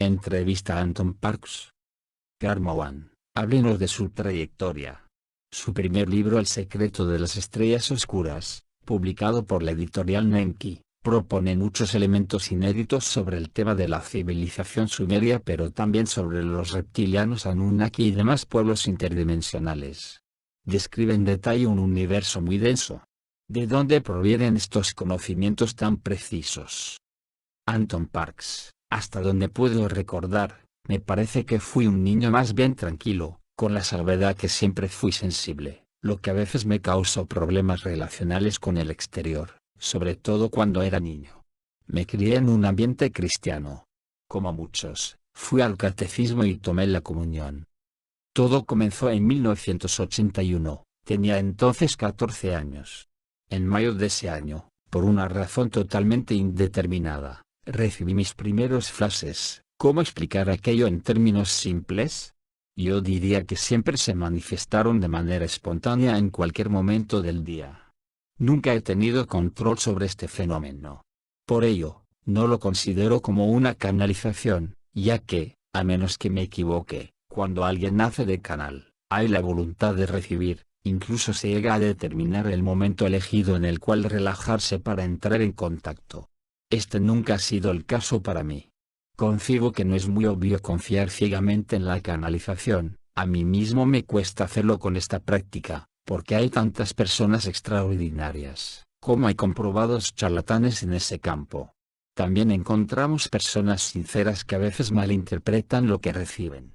Entrevista a Anton Parks. Karl. Háblenos de su trayectoria. Su primer libro El secreto de las estrellas oscuras, publicado por la editorial Nenki, propone muchos elementos inéditos sobre el tema de la civilización sumeria, pero también sobre los reptilianos Anunnaki y demás pueblos interdimensionales. Describe en detalle un universo muy denso. ¿De dónde provienen estos conocimientos tan precisos? Anton Parks, hasta donde puedo recordar, me parece que fui un niño más bien tranquilo, con la salvedad que siempre fui sensible, lo que a veces me causó problemas relacionales con el exterior, sobre todo cuando era niño. Me crié en un ambiente cristiano. Como muchos, fui al catecismo y tomé la comunión. Todo comenzó en 1981, tenía entonces 14 años. En mayo de ese año, por una razón totalmente indeterminada, recibí mis primeros flashes. ¿Cómo explicar aquello en términos simples? Yo diría que siempre se manifestaron de manera espontánea en cualquier momento del día. Nunca he tenido control sobre este fenómeno. Por ello, no lo considero como una canalización, ya que, a menos que me equivoque, cuando alguien nace de canal, hay la voluntad de recibir, incluso se llega a determinar el momento elegido en el cual relajarse para entrar en contacto. Este nunca ha sido el caso para mí. Concibo que no es muy obvio confiar ciegamente en la canalización. A mí mismo me cuesta hacerlo con esta práctica, porque hay tantas personas extraordinarias, como hay comprobados charlatanes en ese campo. También encontramos personas sinceras que a veces malinterpretan lo que reciben.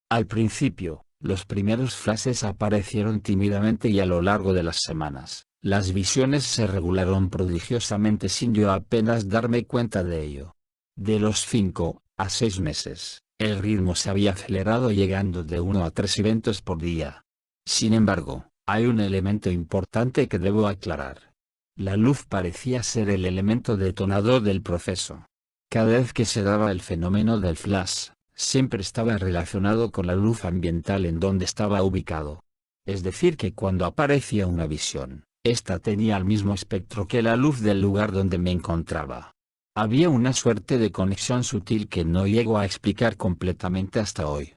Al principio, los primeros flashes aparecieron tímidamente y a lo largo de las semanas, las visiones se regularon prodigiosamente sin yo apenas darme cuenta de ello. De los 5 a 6 meses, el ritmo se había acelerado llegando de 1 a 3 eventos por día. Sin embargo, hay un elemento importante que debo aclarar. La luz parecía ser el elemento detonador del proceso. Cada vez que se daba el fenómeno del flash, siempre estaba relacionado con la luz ambiental en donde estaba ubicado. Es decir que cuando aparecía una visión, esta tenía el mismo espectro que la luz del lugar donde me encontraba. Había una suerte de conexión sutil que no llego a explicar completamente hasta hoy.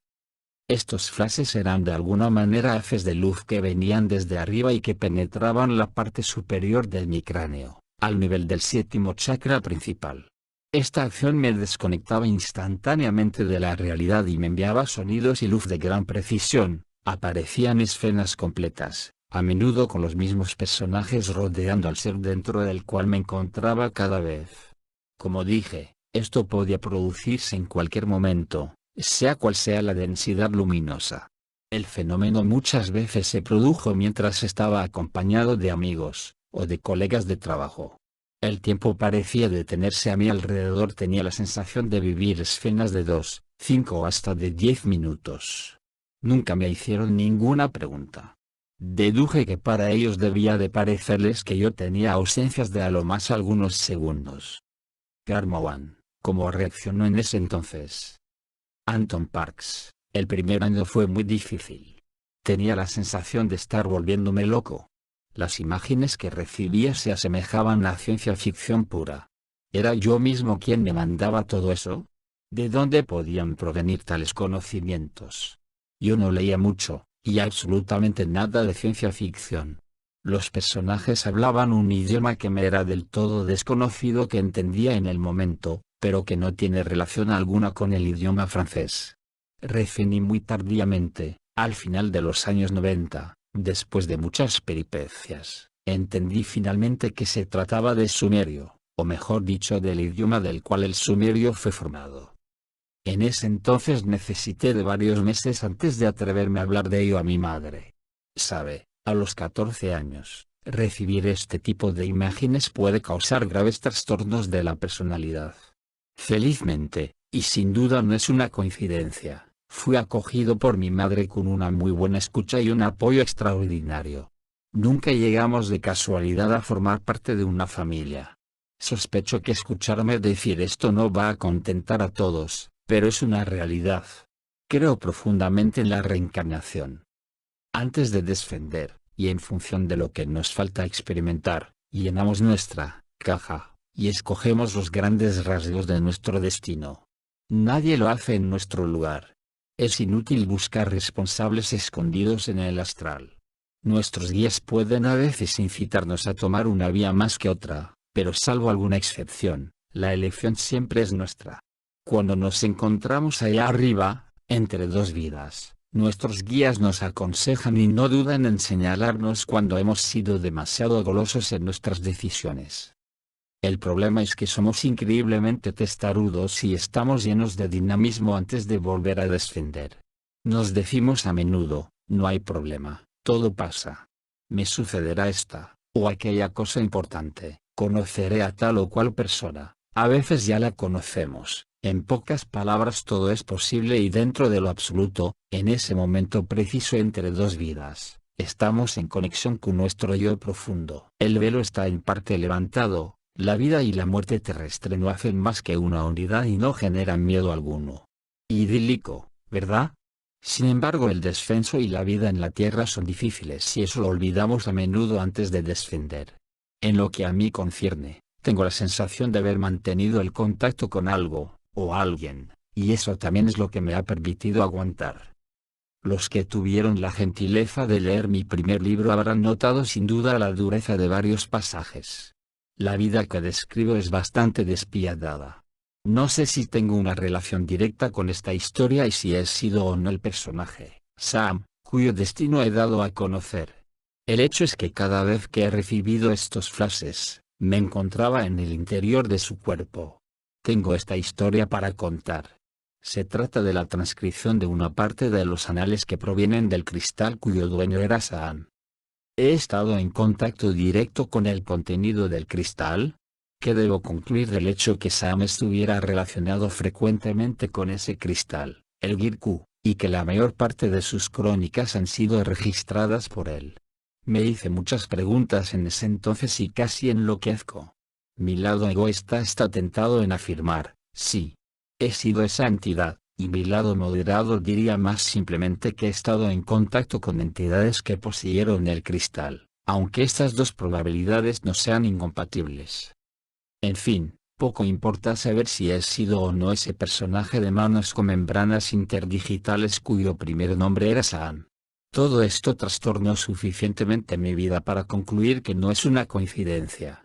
Estos flashes eran de alguna manera haces de luz que venían desde arriba y que penetraban la parte superior de mi cráneo, al nivel del 7º chakra principal. Esta acción me desconectaba instantáneamente de la realidad y me enviaba sonidos y luz de gran precisión. Aparecían escenas completas, a menudo con los mismos personajes rodeando al ser dentro del cual me encontraba cada vez. Como dije, esto podía producirse en cualquier momento, sea cual sea la densidad luminosa. El fenómeno muchas veces se produjo mientras estaba acompañado de amigos, o de colegas de trabajo. El tiempo parecía detenerse a mi alrededor, tenía la sensación de vivir escenas de 2, 5 o hasta de 10 minutos. Nunca me hicieron ninguna pregunta. Deduje que para ellos debía de parecerles que yo tenía ausencias de a lo más algunos segundos. Karl. ¿Cómo reaccionó en ese entonces? Anton Parks, el primer año fue muy difícil. Tenía la sensación de estar volviéndome loco. Las imágenes que recibía se asemejaban a ciencia ficción pura. ¿Era yo mismo quien me mandaba todo eso? ¿De dónde podían provenir tales conocimientos? Yo no leía mucho, y absolutamente nada de ciencia ficción. Los personajes hablaban un idioma que me era del todo desconocido, que entendía en el momento, pero que no tiene relación alguna con el idioma francés. Refiní muy tardíamente, al final de los años 90, después de muchas peripecias, entendí finalmente que se trataba de sumerio, o mejor dicho del idioma del cual el sumerio fue formado. En ese entonces necesité de varios meses antes de atreverme a hablar de ello a mi madre. ¿Sabe? A los 14 años, recibir este tipo de imágenes puede causar graves trastornos de la personalidad. Felizmente, y sin duda no es una coincidencia, fui acogido por mi madre con una muy buena escucha y un apoyo extraordinario. Nunca llegamos de casualidad a formar parte de una familia. Sospecho que escucharme decir esto no va a contentar a todos, pero es una realidad. Creo profundamente en la reencarnación. Antes de defender, y en función de lo que nos falta experimentar, llenamos nuestra caja, y escogemos los grandes rasgos de nuestro destino. Nadie lo hace en nuestro lugar. Es inútil buscar responsables escondidos en el astral. Nuestros guías pueden a veces incitarnos a tomar una vía más que otra, pero salvo alguna excepción, la elección siempre es nuestra. Cuando nos encontramos allá arriba, entre dos vidas, nuestros guías nos aconsejan y no dudan en señalarnos cuando hemos sido demasiado golosos en nuestras decisiones. El problema es que somos increíblemente testarudos y estamos llenos de dinamismo antes de volver a descender. Nos decimos a menudo, no hay problema, todo pasa. Me sucederá esta, o aquella cosa importante, conoceré a tal o cual persona, a veces ya la conocemos, en pocas palabras todo es posible y dentro de lo absoluto, en ese momento preciso entre dos vidas, estamos en conexión con nuestro yo profundo. El velo está en parte levantado. La vida y la muerte terrestre no hacen más que una unidad y no generan miedo alguno. Idílico, ¿verdad? Sin embargo, el descenso y la vida en la tierra son difíciles y eso lo olvidamos a menudo antes de descender. En lo que a mí concierne, tengo la sensación de haber mantenido el contacto con algo, o alguien, y eso también es lo que me ha permitido aguantar. Los que tuvieron la gentileza de leer mi primer libro habrán notado sin duda la dureza de varios pasajes. La vida que describo es bastante despiadada. No sé si tengo una relación directa con esta historia y si he sido o no el personaje, Sam, cuyo destino he dado a conocer. El hecho es que cada vez que he recibido estos flashes, me encontraba en el interior de su cuerpo. Tengo esta historia para contar. Se trata de la transcripción de una parte de los anales que provienen del cristal cuyo dueño era Sam. ¿He estado en contacto directo con el contenido del cristal? ¿Qué debo concluir del hecho que Sam estuviera relacionado frecuentemente con ese cristal, el Girku, y que la mayor parte de sus crónicas han sido registradas por él? Me hice muchas preguntas en ese entonces y casi enloquezco. Mi lado egoísta está tentado en afirmar, sí. He sido esa entidad. Y mi lado moderado diría más simplemente que he estado en contacto con entidades que poseyeron el cristal, aunque estas dos probabilidades no sean incompatibles. En fin, poco importa saber si he sido o no ese personaje de manos con membranas interdigitales cuyo primer nombre era Sam. Todo esto trastornó suficientemente mi vida para concluir que no es una coincidencia.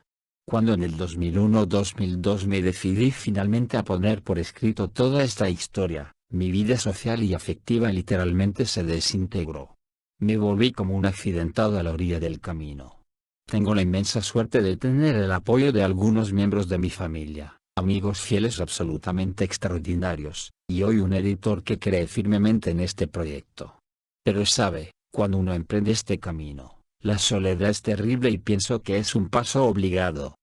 Cuando en el 2001-2002 me decidí finalmente a poner por escrito toda esta historia, mi vida social y afectiva literalmente se desintegró. Me volví como un accidentado a la orilla del camino. Tengo la inmensa suerte de tener el apoyo de algunos miembros de mi familia, amigos fieles absolutamente extraordinarios, y hoy un editor que cree firmemente en este proyecto. Pero sabe, cuando uno emprende este camino, la soledad es terrible y pienso que es un paso obligado.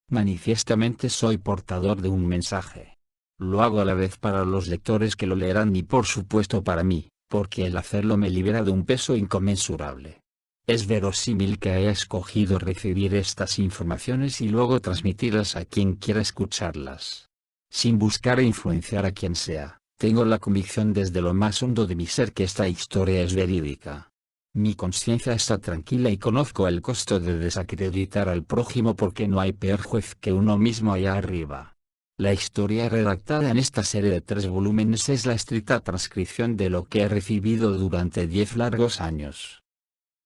Manifiestamente soy portador de un mensaje. Lo hago a la vez para los lectores que lo leerán y por supuesto para mí, porque el hacerlo me libera de un peso inconmensurable. Es verosímil que haya escogido recibir estas informaciones y luego transmitirlas a quien quiera escucharlas. Sin buscar influenciar a quien sea, tengo la convicción desde lo más hondo de mi ser que esta historia es verídica. Mi conciencia está tranquila y conozco el costo de desacreditar al prójimo porque no hay peor juez que uno mismo allá arriba. La historia redactada en esta serie de 3 volúmenes es la estricta transcripción de lo que he recibido durante 10 largos años.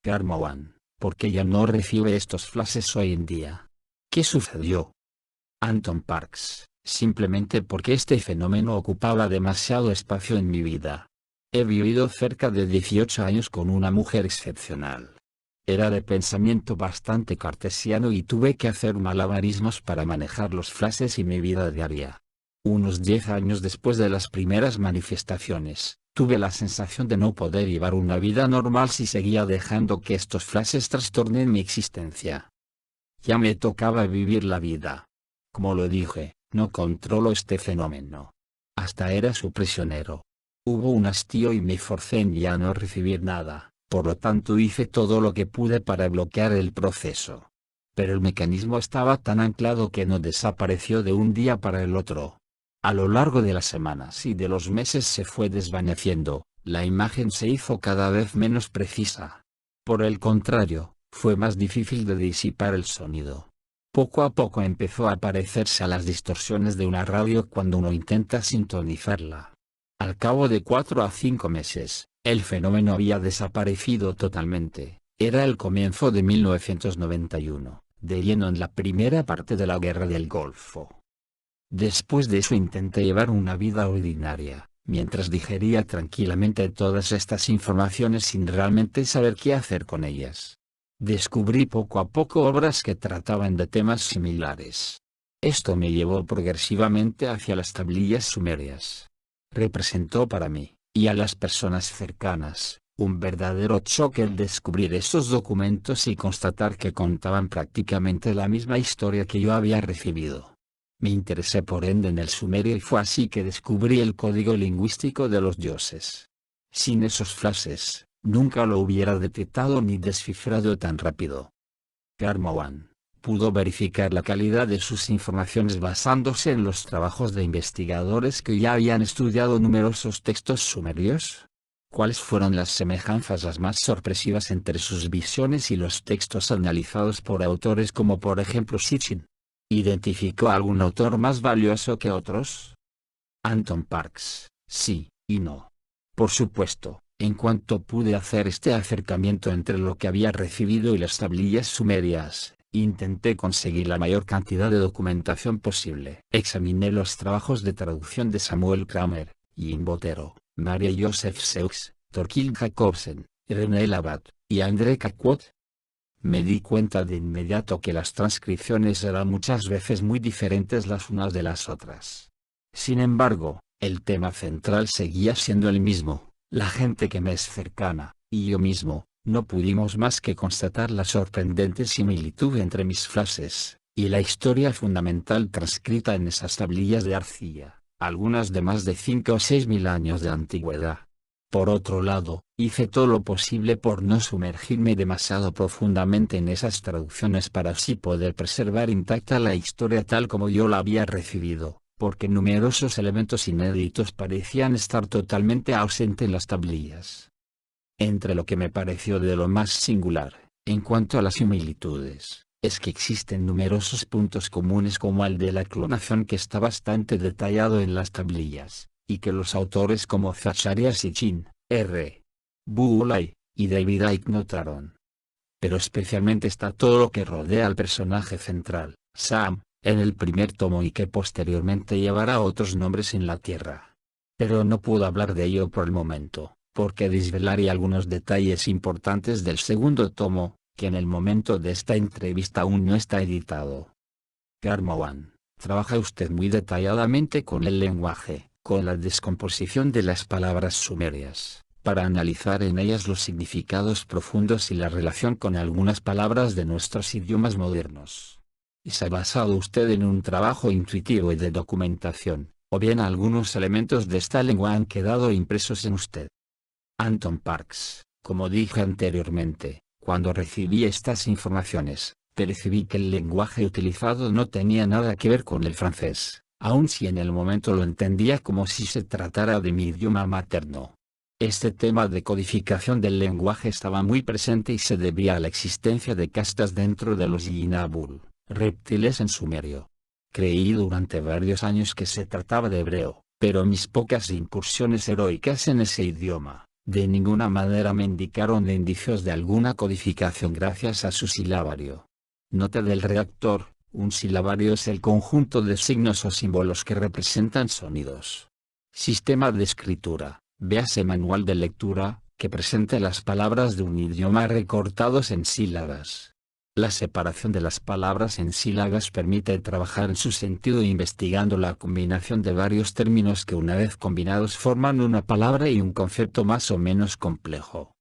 Karma One, ¿por qué ya no recibe estos flashes hoy en día? ¿Qué sucedió? Anton Parks, simplemente porque este fenómeno ocupaba demasiado espacio en mi vida. He vivido cerca de 18 años con una mujer excepcional. Era de pensamiento bastante cartesiano y tuve que hacer malabarismos para manejar los flashes y mi vida diaria. Unos 10 años después de las primeras manifestaciones, tuve la sensación de no poder llevar una vida normal si seguía dejando que estos flashes trastornen mi existencia. Ya me tocaba vivir la vida. Como lo dije, no controlo este fenómeno. Hasta era su prisionero. Hubo un hastío y me forcé en ya no recibir nada, por lo tanto hice todo lo que pude para bloquear el proceso. Pero el mecanismo estaba tan anclado que no desapareció de un día para el otro. A lo largo de las semanas y de los meses se fue desvaneciendo, la imagen se hizo cada vez menos precisa. Por el contrario, fue más difícil de disipar el sonido. Poco a poco empezó a parecerse a las distorsiones de una radio cuando uno intenta sintonizarla. Al cabo de 4 a 5 meses, el fenómeno había desaparecido totalmente. Era el comienzo de 1991, de lleno en la primera parte de la Guerra del Golfo. Después de eso intenté llevar una vida ordinaria, mientras digería tranquilamente todas estas informaciones sin realmente saber qué hacer con ellas. Descubrí poco a poco obras que trataban de temas similares. Esto me llevó progresivamente hacia las tablillas sumerias. Representó para mí, y a las personas cercanas, un verdadero choque el descubrir esos documentos y constatar que contaban prácticamente la misma historia que yo había recibido. Me interesé por ende en el sumerio y fue así que descubrí el código lingüístico de los dioses. Sin esos flashes, nunca lo hubiera detectado ni descifrado tan rápido. Karmowan pudo verificar la calidad de sus informaciones basándose en los trabajos de investigadores que ya habían estudiado numerosos textos sumerios. ¿Cuáles fueron las semejanzas las más sorpresivas entre sus visiones y los textos analizados por autores como por ejemplo Sitchin? ¿Identificó algún autor más valioso que otros? Anton Parks, sí, y no. Por supuesto, en cuanto pude hacer este acercamiento entre lo que había recibido y las tablillas sumerias, intenté conseguir la mayor cantidad de documentación posible. Examiné los trabajos de traducción de Samuel Kramer, Jim Botero, Maria Joseph Seux, Thorkild Jacobsen, René Labat, y André Capquot. Me di cuenta de inmediato que las transcripciones eran muchas veces muy diferentes las unas de las otras. Sin embargo, el tema central seguía siendo el mismo. La gente que me es cercana, y yo mismo, no pudimos más que constatar la sorprendente similitud entre mis frases, y la historia fundamental transcrita en esas tablillas de arcilla, algunas de más de 5 o 6 mil años de antigüedad. Por otro lado, hice todo lo posible por no sumergirme demasiado profundamente en esas traducciones para así poder preservar intacta la historia tal como yo la había recibido, porque numerosos elementos inéditos parecían estar totalmente ausentes en las tablillas. Entre lo que me pareció de lo más singular, en cuanto a las similitudes, es que existen numerosos puntos comunes como el de la clonación que está bastante detallado en las tablillas, y que los autores como Zacharia Sitchin, R. Boulay, y David Icke notaron. Pero especialmente está todo lo que rodea al personaje central, Sam, en el primer tomo y que posteriormente llevará otros nombres en la Tierra. Pero no puedo hablar de ello por el momento, porque desvelaré algunos detalles importantes del segundo tomo, que en el momento de esta entrevista aún no está editado. Karmowan, trabaja usted muy detalladamente con el lenguaje, con la descomposición de las palabras sumerias, para analizar en ellas los significados profundos y la relación con algunas palabras de nuestros idiomas modernos. ¿Y se ha basado usted en un trabajo intuitivo y de documentación, o bien algunos elementos de esta lengua han quedado impresos en usted? Anton Parks, como dije anteriormente, cuando recibí estas informaciones, percibí que el lenguaje utilizado no tenía nada que ver con el francés, aun si en el momento lo entendía como si se tratara de mi idioma materno. Este tema de codificación del lenguaje estaba muy presente y se debía a la existencia de castas dentro de los Yinabul, reptiles en sumerio. Creí durante varios años que se trataba de hebreo, pero mis pocas incursiones heroicas en ese idioma, de ninguna manera me indicaron indicios de alguna codificación gracias a su silabario. Nota del redactor: un silabario es el conjunto de signos o símbolos que representan sonidos. Sistema de escritura: véase manual de lectura, que presenta las palabras de un idioma recortados en sílabas. La separación de las palabras en sílabas permite trabajar en su sentido investigando la combinación de varios términos que una vez combinados forman una palabra y un concepto más o menos complejo.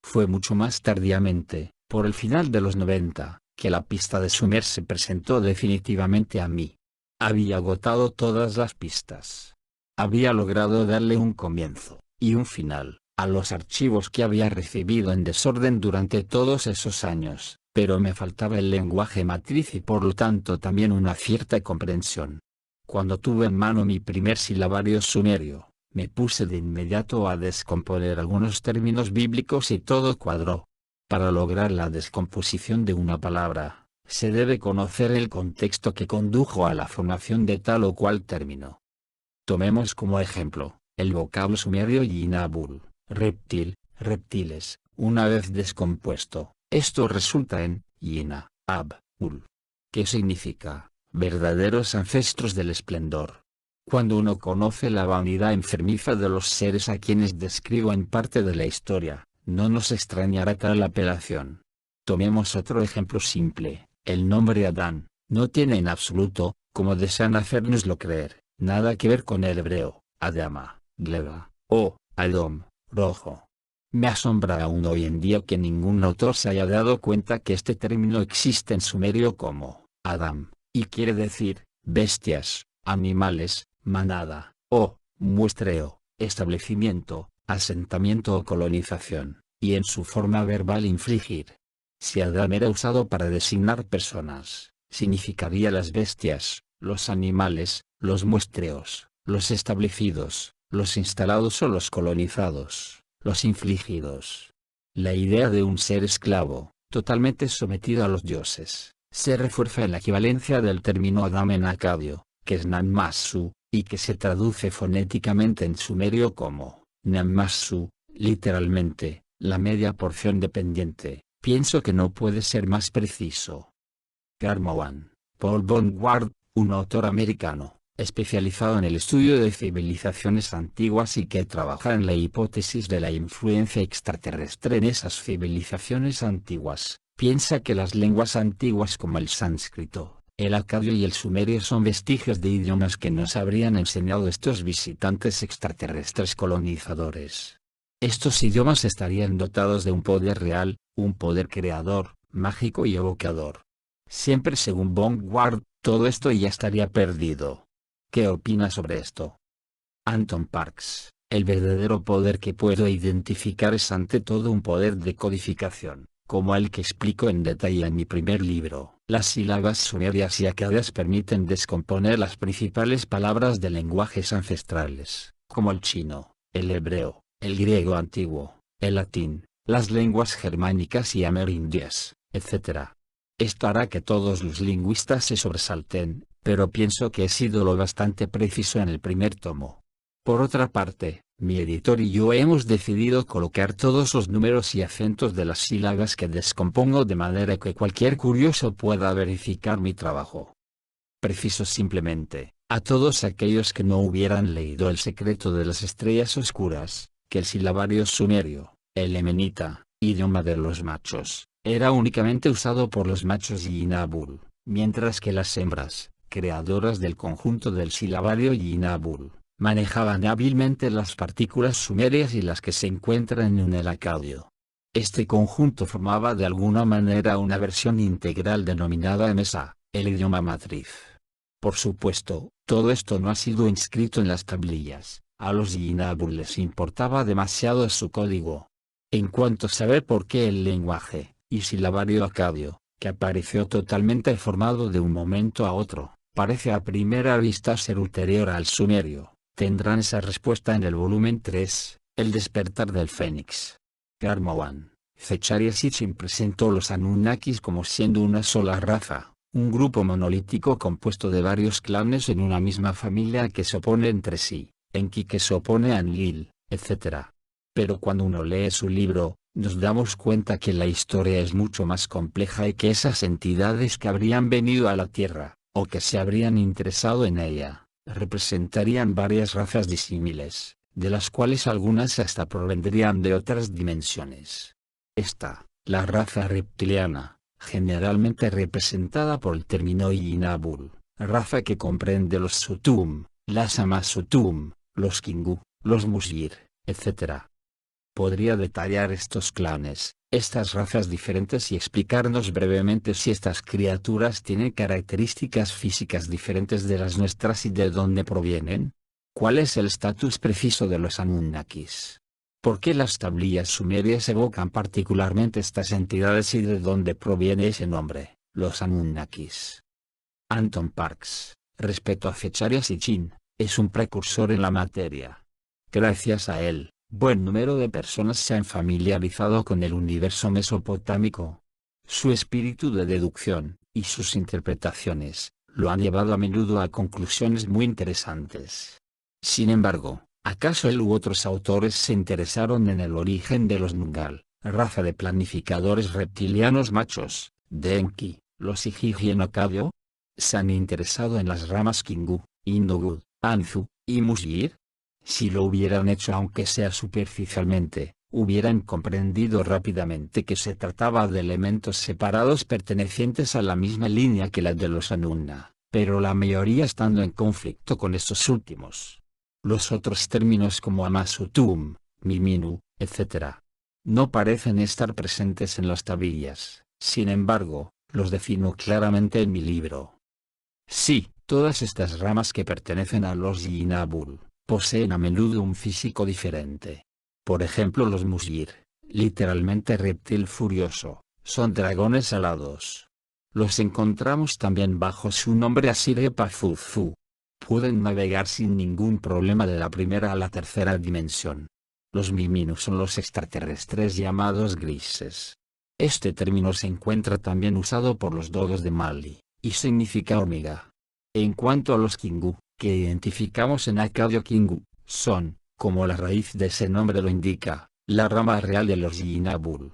Fue mucho más tardíamente, por el final de los 90, que la pista de Sumer se presentó definitivamente a mí. Había agotado todas las pistas. Había logrado darle un comienzo, y un final, a los archivos que había recibido en desorden durante todos esos años, pero me faltaba el lenguaje matriz y por lo tanto también una cierta comprensión. Cuando tuve en mano mi primer silabario sumerio, me puse de inmediato a descomponer algunos términos bíblicos y todo cuadró. Para lograr la descomposición de una palabra, se debe conocer el contexto que condujo a la formación de tal o cual término. Tomemos como ejemplo, el vocablo sumerio Yinabul, reptil, reptiles, una vez descompuesto, esto resulta en Yina, Ab, Ul. ¿Qué significa? Verdaderos ancestros del esplendor. Cuando uno conoce la vanidad enfermiza de los seres a quienes describo en parte de la historia, no nos extrañará tal apelación. Tomemos otro ejemplo simple, el nombre Adán, no tiene en absoluto, como desean hacérnoslo creer, nada que ver con el hebreo, Adama, gleba, o, Adom, rojo. Me asombra aún hoy en día que ningún autor se haya dado cuenta que este término existe en sumerio como, Adam, y quiere decir, bestias, animales, manada, o, muestreo, establecimiento, asentamiento o colonización, y en su forma verbal infligir. Si Adam era usado para designar personas, significaría las bestias, los animales, los muestreos, los establecidos, los instalados o los colonizados, los infligidos. La idea de un ser esclavo, totalmente sometido a los dioses, se refuerza en la equivalencia del término Adam en acadio, que es Nammasu, y que se traduce fonéticamente en sumerio como Nammasu, literalmente, la media porción dependiente. Pienso que no puede ser más preciso. Garmowan, Paul von Ward, un autor americano, especializado en el estudio de civilizaciones antiguas y que trabaja en la hipótesis de la influencia extraterrestre en esas civilizaciones antiguas, piensa que las lenguas antiguas como el sánscrito, el acadio y el sumerio son vestigios de idiomas que nos habrían enseñado estos visitantes extraterrestres colonizadores. Estos idiomas estarían dotados de un poder real, un poder creador, mágico y evocador. Siempre según von Ward, todo esto ya estaría perdido. ¿Qué opina sobre esto? Anton Parks, el verdadero poder que puedo identificar es ante todo un poder de codificación, como el que explico en detalle en mi primer libro. Las sílabas sumerias y acadias permiten descomponer las principales palabras de lenguajes ancestrales, como el chino, el hebreo, el griego antiguo, el latín, las lenguas germánicas y amerindias, etc. Esto hará que todos los lingüistas se sobresalten, pero pienso que he sido lo bastante preciso en el primer tomo. Por otra parte, mi editor y yo hemos decidido colocar todos los números y acentos de las sílabas que descompongo de manera que cualquier curioso pueda verificar mi trabajo. Preciso simplemente, a todos aquellos que no hubieran leído El secreto de las estrellas oscuras, que el silabario sumerio, el emenita, idioma de los machos, era únicamente usado por los machos Yinabul, mientras que las hembras, creadoras del conjunto del silabario Yinabul, manejaban hábilmente las partículas sumerias y las que se encuentran en el acadio. Este conjunto formaba de alguna manera una versión integral denominada Emesa, el idioma matriz. Por supuesto, todo esto no ha sido inscrito en las tablillas, a los Yinabul les importaba demasiado su código. En cuanto a saber por qué el lenguaje, y silabario acadio, que apareció totalmente formado de un momento a otro, parece a primera vista ser ulterior al sumerio, tendrán esa respuesta en el volumen 3, El despertar del Fénix. Garmowan, Zecharia Sitchin presentó los Anunnakis como siendo una sola raza, un grupo monolítico compuesto de varios clanes en una misma familia que se opone entre sí, Enki que se opone a Enlil, etc. Pero cuando uno lee su libro, nos damos cuenta que la historia es mucho más compleja y que esas entidades que habrían venido a la Tierra, o que se habrían interesado en ella, representarían varias razas disímiles, de las cuales algunas hasta provendrían de otras dimensiones. Esta, la raza reptiliana, generalmente representada por el término Yinabul, raza que comprende los Sutum, las Amasutum, los Kingu, los Musyir, etc. Podría detallar estos clanes, estas razas diferentes y explicarnos brevemente si estas criaturas tienen características físicas diferentes de las nuestras y de dónde provienen. ¿Cuál es el estatus preciso de los Anunnakis? ¿Por qué las tablillas sumerias evocan particularmente estas entidades y de dónde proviene ese nombre, los Anunnakis? Anton Parks, respecto a Zecharia Sitchin, es un precursor en la materia. Gracias a él, buen número de personas se han familiarizado con el universo mesopotámico. Su espíritu de deducción, y sus interpretaciones, lo han llevado a menudo a conclusiones muy interesantes. Sin embargo, ¿acaso él u otros autores se interesaron en el origen de los Nungal, raza de planificadores reptilianos machos, de Enki, los Igigi en Acadio? ¿Se han interesado en las ramas Kingu, Indogud, Anzu, y Mushir? Si lo hubieran hecho aunque sea superficialmente, hubieran comprendido rápidamente que se trataba de elementos separados pertenecientes a la misma línea que la de los Anunna, pero la mayoría estando en conflicto con estos últimos. Los otros términos como Amasutum, Miminu, etc. no parecen estar presentes en las tablillas, sin embargo, los defino claramente en mi libro. Sí, todas estas ramas que pertenecen a los Yinabul, poseen a menudo un físico diferente. Por ejemplo los Mushir, literalmente reptil furioso, son dragones alados. Los encontramos también bajo su nombre Asire Pazuzu. Pueden navegar sin ningún problema de la primera a la tercera dimensión. Los Miminu son los extraterrestres llamados grises. Este término se encuentra también usado por los dodos de Mali, y significa hormiga. En cuanto a los Kingu, que identificamos en Acadio Kingu, son, como la raíz de ese nombre lo indica, la rama real de los Yinabul.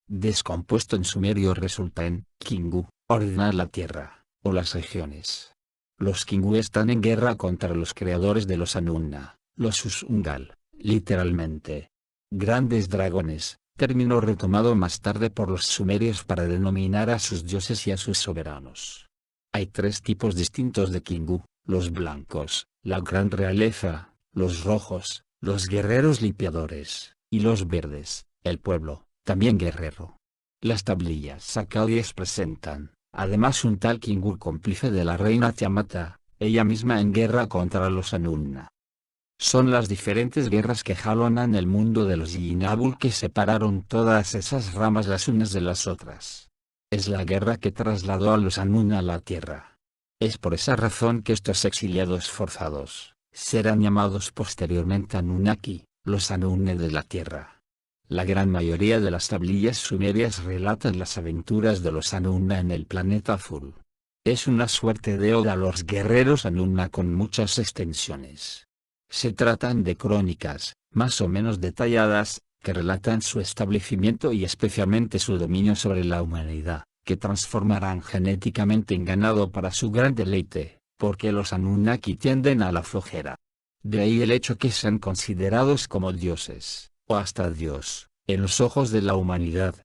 Descompuesto en sumerio resulta en Kingu, ordenar la tierra, o las regiones. Los Kingu están en guerra contra los creadores de los Anunna, los Usungal, literalmente. Grandes dragones, término retomado más tarde por los sumerios para denominar a sus dioses y a sus soberanos. Hay tres tipos distintos de Kingu: los blancos, la gran realeza; los rojos, los guerreros limpiadores; y los verdes, el pueblo, también guerrero. Las tablillas acadias presentan, además, un tal Kingu cómplice de la reina Tiamata, ella misma en guerra contra los Anunna. Son las diferentes guerras que jalonan el mundo de los Yinabul que separaron todas esas ramas las unas de las otras. Es la guerra que trasladó a los Anunna a la tierra. Es por esa razón que estos exiliados forzados serán llamados posteriormente Anunnaki, los Anunne de la tierra. La gran mayoría de las tablillas sumerias relatan las aventuras de los Anunna en el planeta azul. Es una suerte de oda a los guerreros Anunna con muchas extensiones. Se tratan de crónicas, más o menos detalladas, que relatan su establecimiento y especialmente su dominio sobre la humanidad, que transformarán genéticamente en ganado para su gran deleite, porque los Anunnaki tienden a la flojera. De ahí el hecho que sean considerados como dioses, o hasta Dios, en los ojos de la humanidad.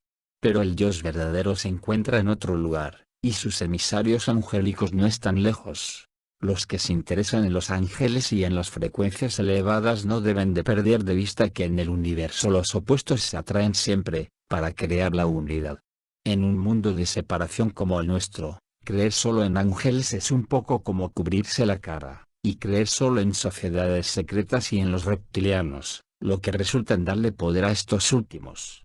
Pero el Dios verdadero se encuentra en otro lugar, y sus emisarios angélicos no están lejos. Los que se interesan en los ángeles y en las frecuencias elevadas no deben de perder de vista que en el universo los opuestos se atraen siempre, para crear la unidad. En un mundo de separación como el nuestro, creer solo en ángeles es un poco como cubrirse la cara, y creer solo en sociedades secretas y en los reptilianos, lo que resulta en darle poder a estos últimos.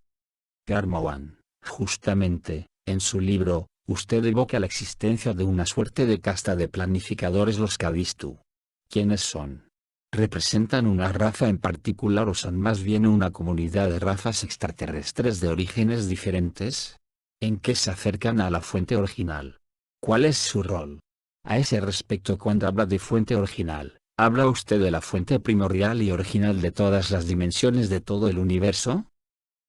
Garmowan, justamente, en su libro, usted evoca la existencia de una suerte de casta de planificadores, los Kadistu. ¿Quiénes son? ¿Representan una raza en particular o son más bien una comunidad de razas extraterrestres de orígenes diferentes? ¿En qué se acercan a la fuente original? ¿Cuál es su rol? A ese respecto, cuando habla de fuente original, ¿habla usted de la fuente primordial y original de todas las dimensiones de todo el universo?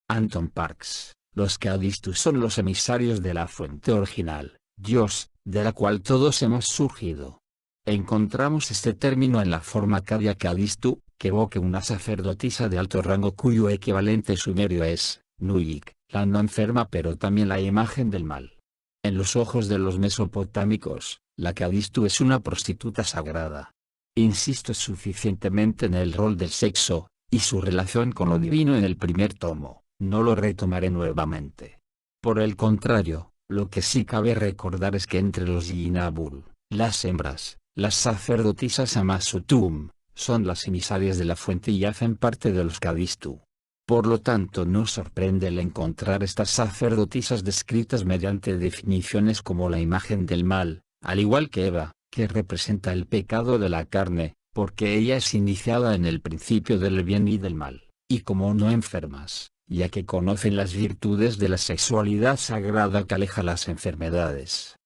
Anton Parks. Los Kadistu son los emisarios de la fuente original, Dios, de la cual todos hemos surgido. Encontramos este término en la forma Kadia Kadistu, que evoca una sacerdotisa de alto rango cuyo equivalente sumerio es Nuyik, la no enferma pero también la imagen del mal. En los ojos de los mesopotámicos, la Kadistu es una prostituta sagrada. Insisto suficientemente en el rol del sexo, y su relación con lo divino en el primer tomo. No lo retomaré nuevamente. Por el contrario, lo que sí cabe recordar es que entre los Yinabul, las hembras, las sacerdotisas Amasutum, son las emisarias de la fuente y hacen parte de los Kadistu. Por lo tanto, no sorprende el encontrar estas sacerdotisas descritas mediante definiciones como la imagen del mal, al igual que Eva, que representa el pecado de la carne, porque ella es iniciada en el principio del bien y del mal, y como no enfermas, ya que conocen las virtudes de la sexualidad sagrada que aleja las enfermedades.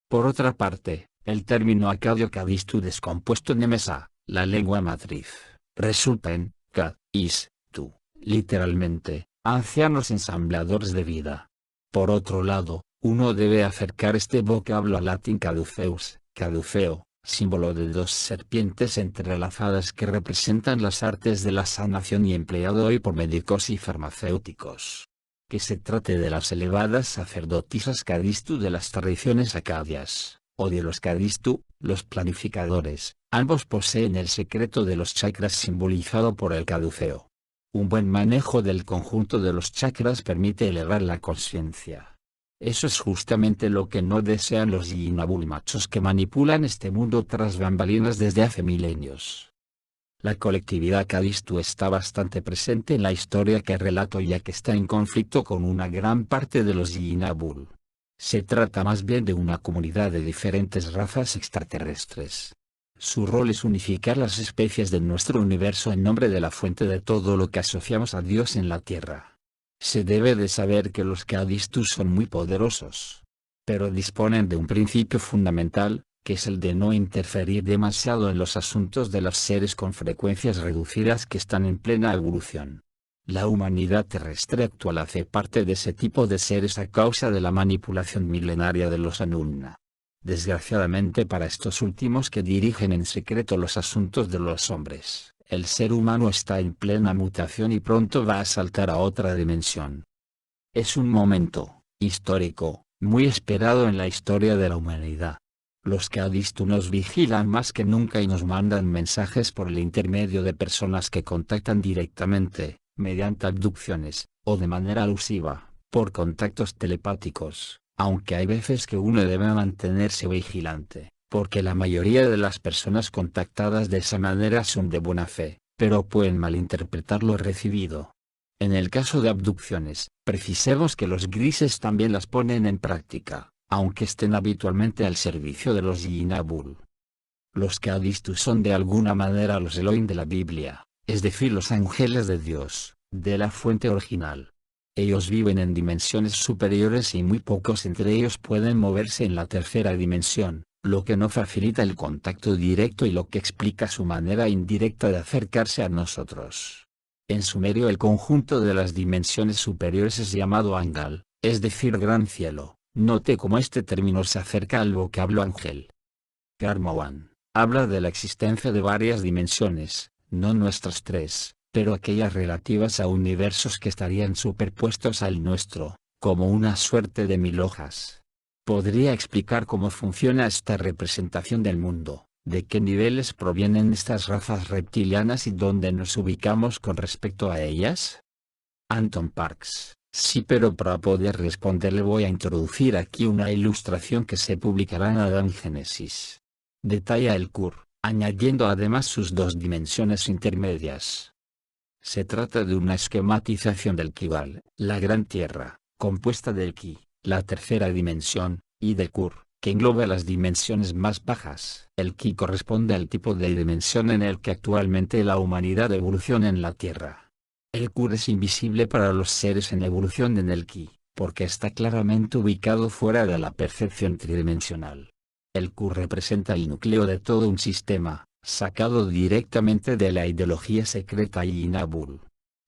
Por otra parte, el término Acadio Cadistu descompuesto Nemesa, la lengua matriz, resulta en Cad-is-tu, literalmente, ancianos ensambladores de vida. Por otro lado, uno debe acercar este vocablo al latín caduceus, caduceo, símbolo de dos serpientes entrelazadas que representan las artes de la sanación y empleado hoy por médicos y farmacéuticos. Que se trate de las elevadas sacerdotisas Cadistu de las tradiciones acadias, o de los Cadistu, los planificadores, ambos poseen el secreto de los chakras simbolizado por el caduceo. Un buen manejo del conjunto de los chakras permite elevar la conciencia. Eso es justamente lo que no desean los Yinabul machos que manipulan este mundo tras bambalinas desde hace milenios. La colectividad Cadistu está bastante presente en la historia que relato ya que está en conflicto con una gran parte de los Yinabul. Se trata más bien de una comunidad de diferentes razas extraterrestres. Su rol es unificar las especies de nuestro universo en nombre de la fuente de todo lo que asociamos a Dios en la Tierra. Se debe de saber que los Cadistu son muy poderosos, pero disponen de un principio fundamental, que es el de no interferir demasiado en los asuntos de los seres con frecuencias reducidas que están en plena evolución. La humanidad terrestre actual hace parte de ese tipo de seres a causa de la manipulación milenaria de los Anunna. Desgraciadamente para estos últimos que dirigen en secreto los asuntos de los hombres, el ser humano está en plena mutación y pronto va a saltar a otra dimensión. Es un momento histórico, muy esperado en la historia de la humanidad. Los Cadistu nos vigilan más que nunca y nos mandan mensajes por el intermedio de personas que contactan directamente, mediante abducciones, o de manera alusiva, por contactos telepáticos, aunque hay veces que uno debe mantenerse vigilante, porque la mayoría de las personas contactadas de esa manera son de buena fe, pero pueden malinterpretar lo recibido. En el caso de abducciones, precisemos que los grises también las ponen en práctica, aunque estén habitualmente al servicio de los Yinabul. Los Cadistu son de alguna manera los Elohim de la Biblia, es decir los ángeles de Dios, de la fuente original. Ellos viven en dimensiones superiores y muy pocos entre ellos pueden moverse en la tercera dimensión, lo que no facilita el contacto directo y lo que explica su manera indirecta de acercarse a nosotros. En sumerio el conjunto de las dimensiones superiores es llamado Angal, es decir gran cielo. Note cómo este término se acerca al vocablo ángel. Karmawan habla de la existencia de varias dimensiones, no nuestras tres, pero aquellas relativas a universos que estarían superpuestos al nuestro, como una suerte de 1000 hojas. ¿Podría explicar cómo funciona esta representación del mundo, de qué niveles provienen estas razas reptilianas y dónde nos ubicamos con respecto a ellas? Anton Parks. Sí, pero para poder responderle voy a introducir aquí una ilustración que se publicará en Adán Génesis. Detalla el Kur, añadiendo además sus dos dimensiones intermedias. Se trata de una esquematización del Kibal, la gran tierra, compuesta del Ki, la tercera dimensión, y del Kur, que engloba las dimensiones más bajas. El Ki corresponde al tipo de dimensión en el que actualmente la humanidad evoluciona en la Tierra. El Kur es invisible para los seres en evolución en el Ki, porque está claramente ubicado fuera de la percepción tridimensional. El Kur representa el núcleo de todo un sistema, sacado directamente de la ideología secreta Yinabul.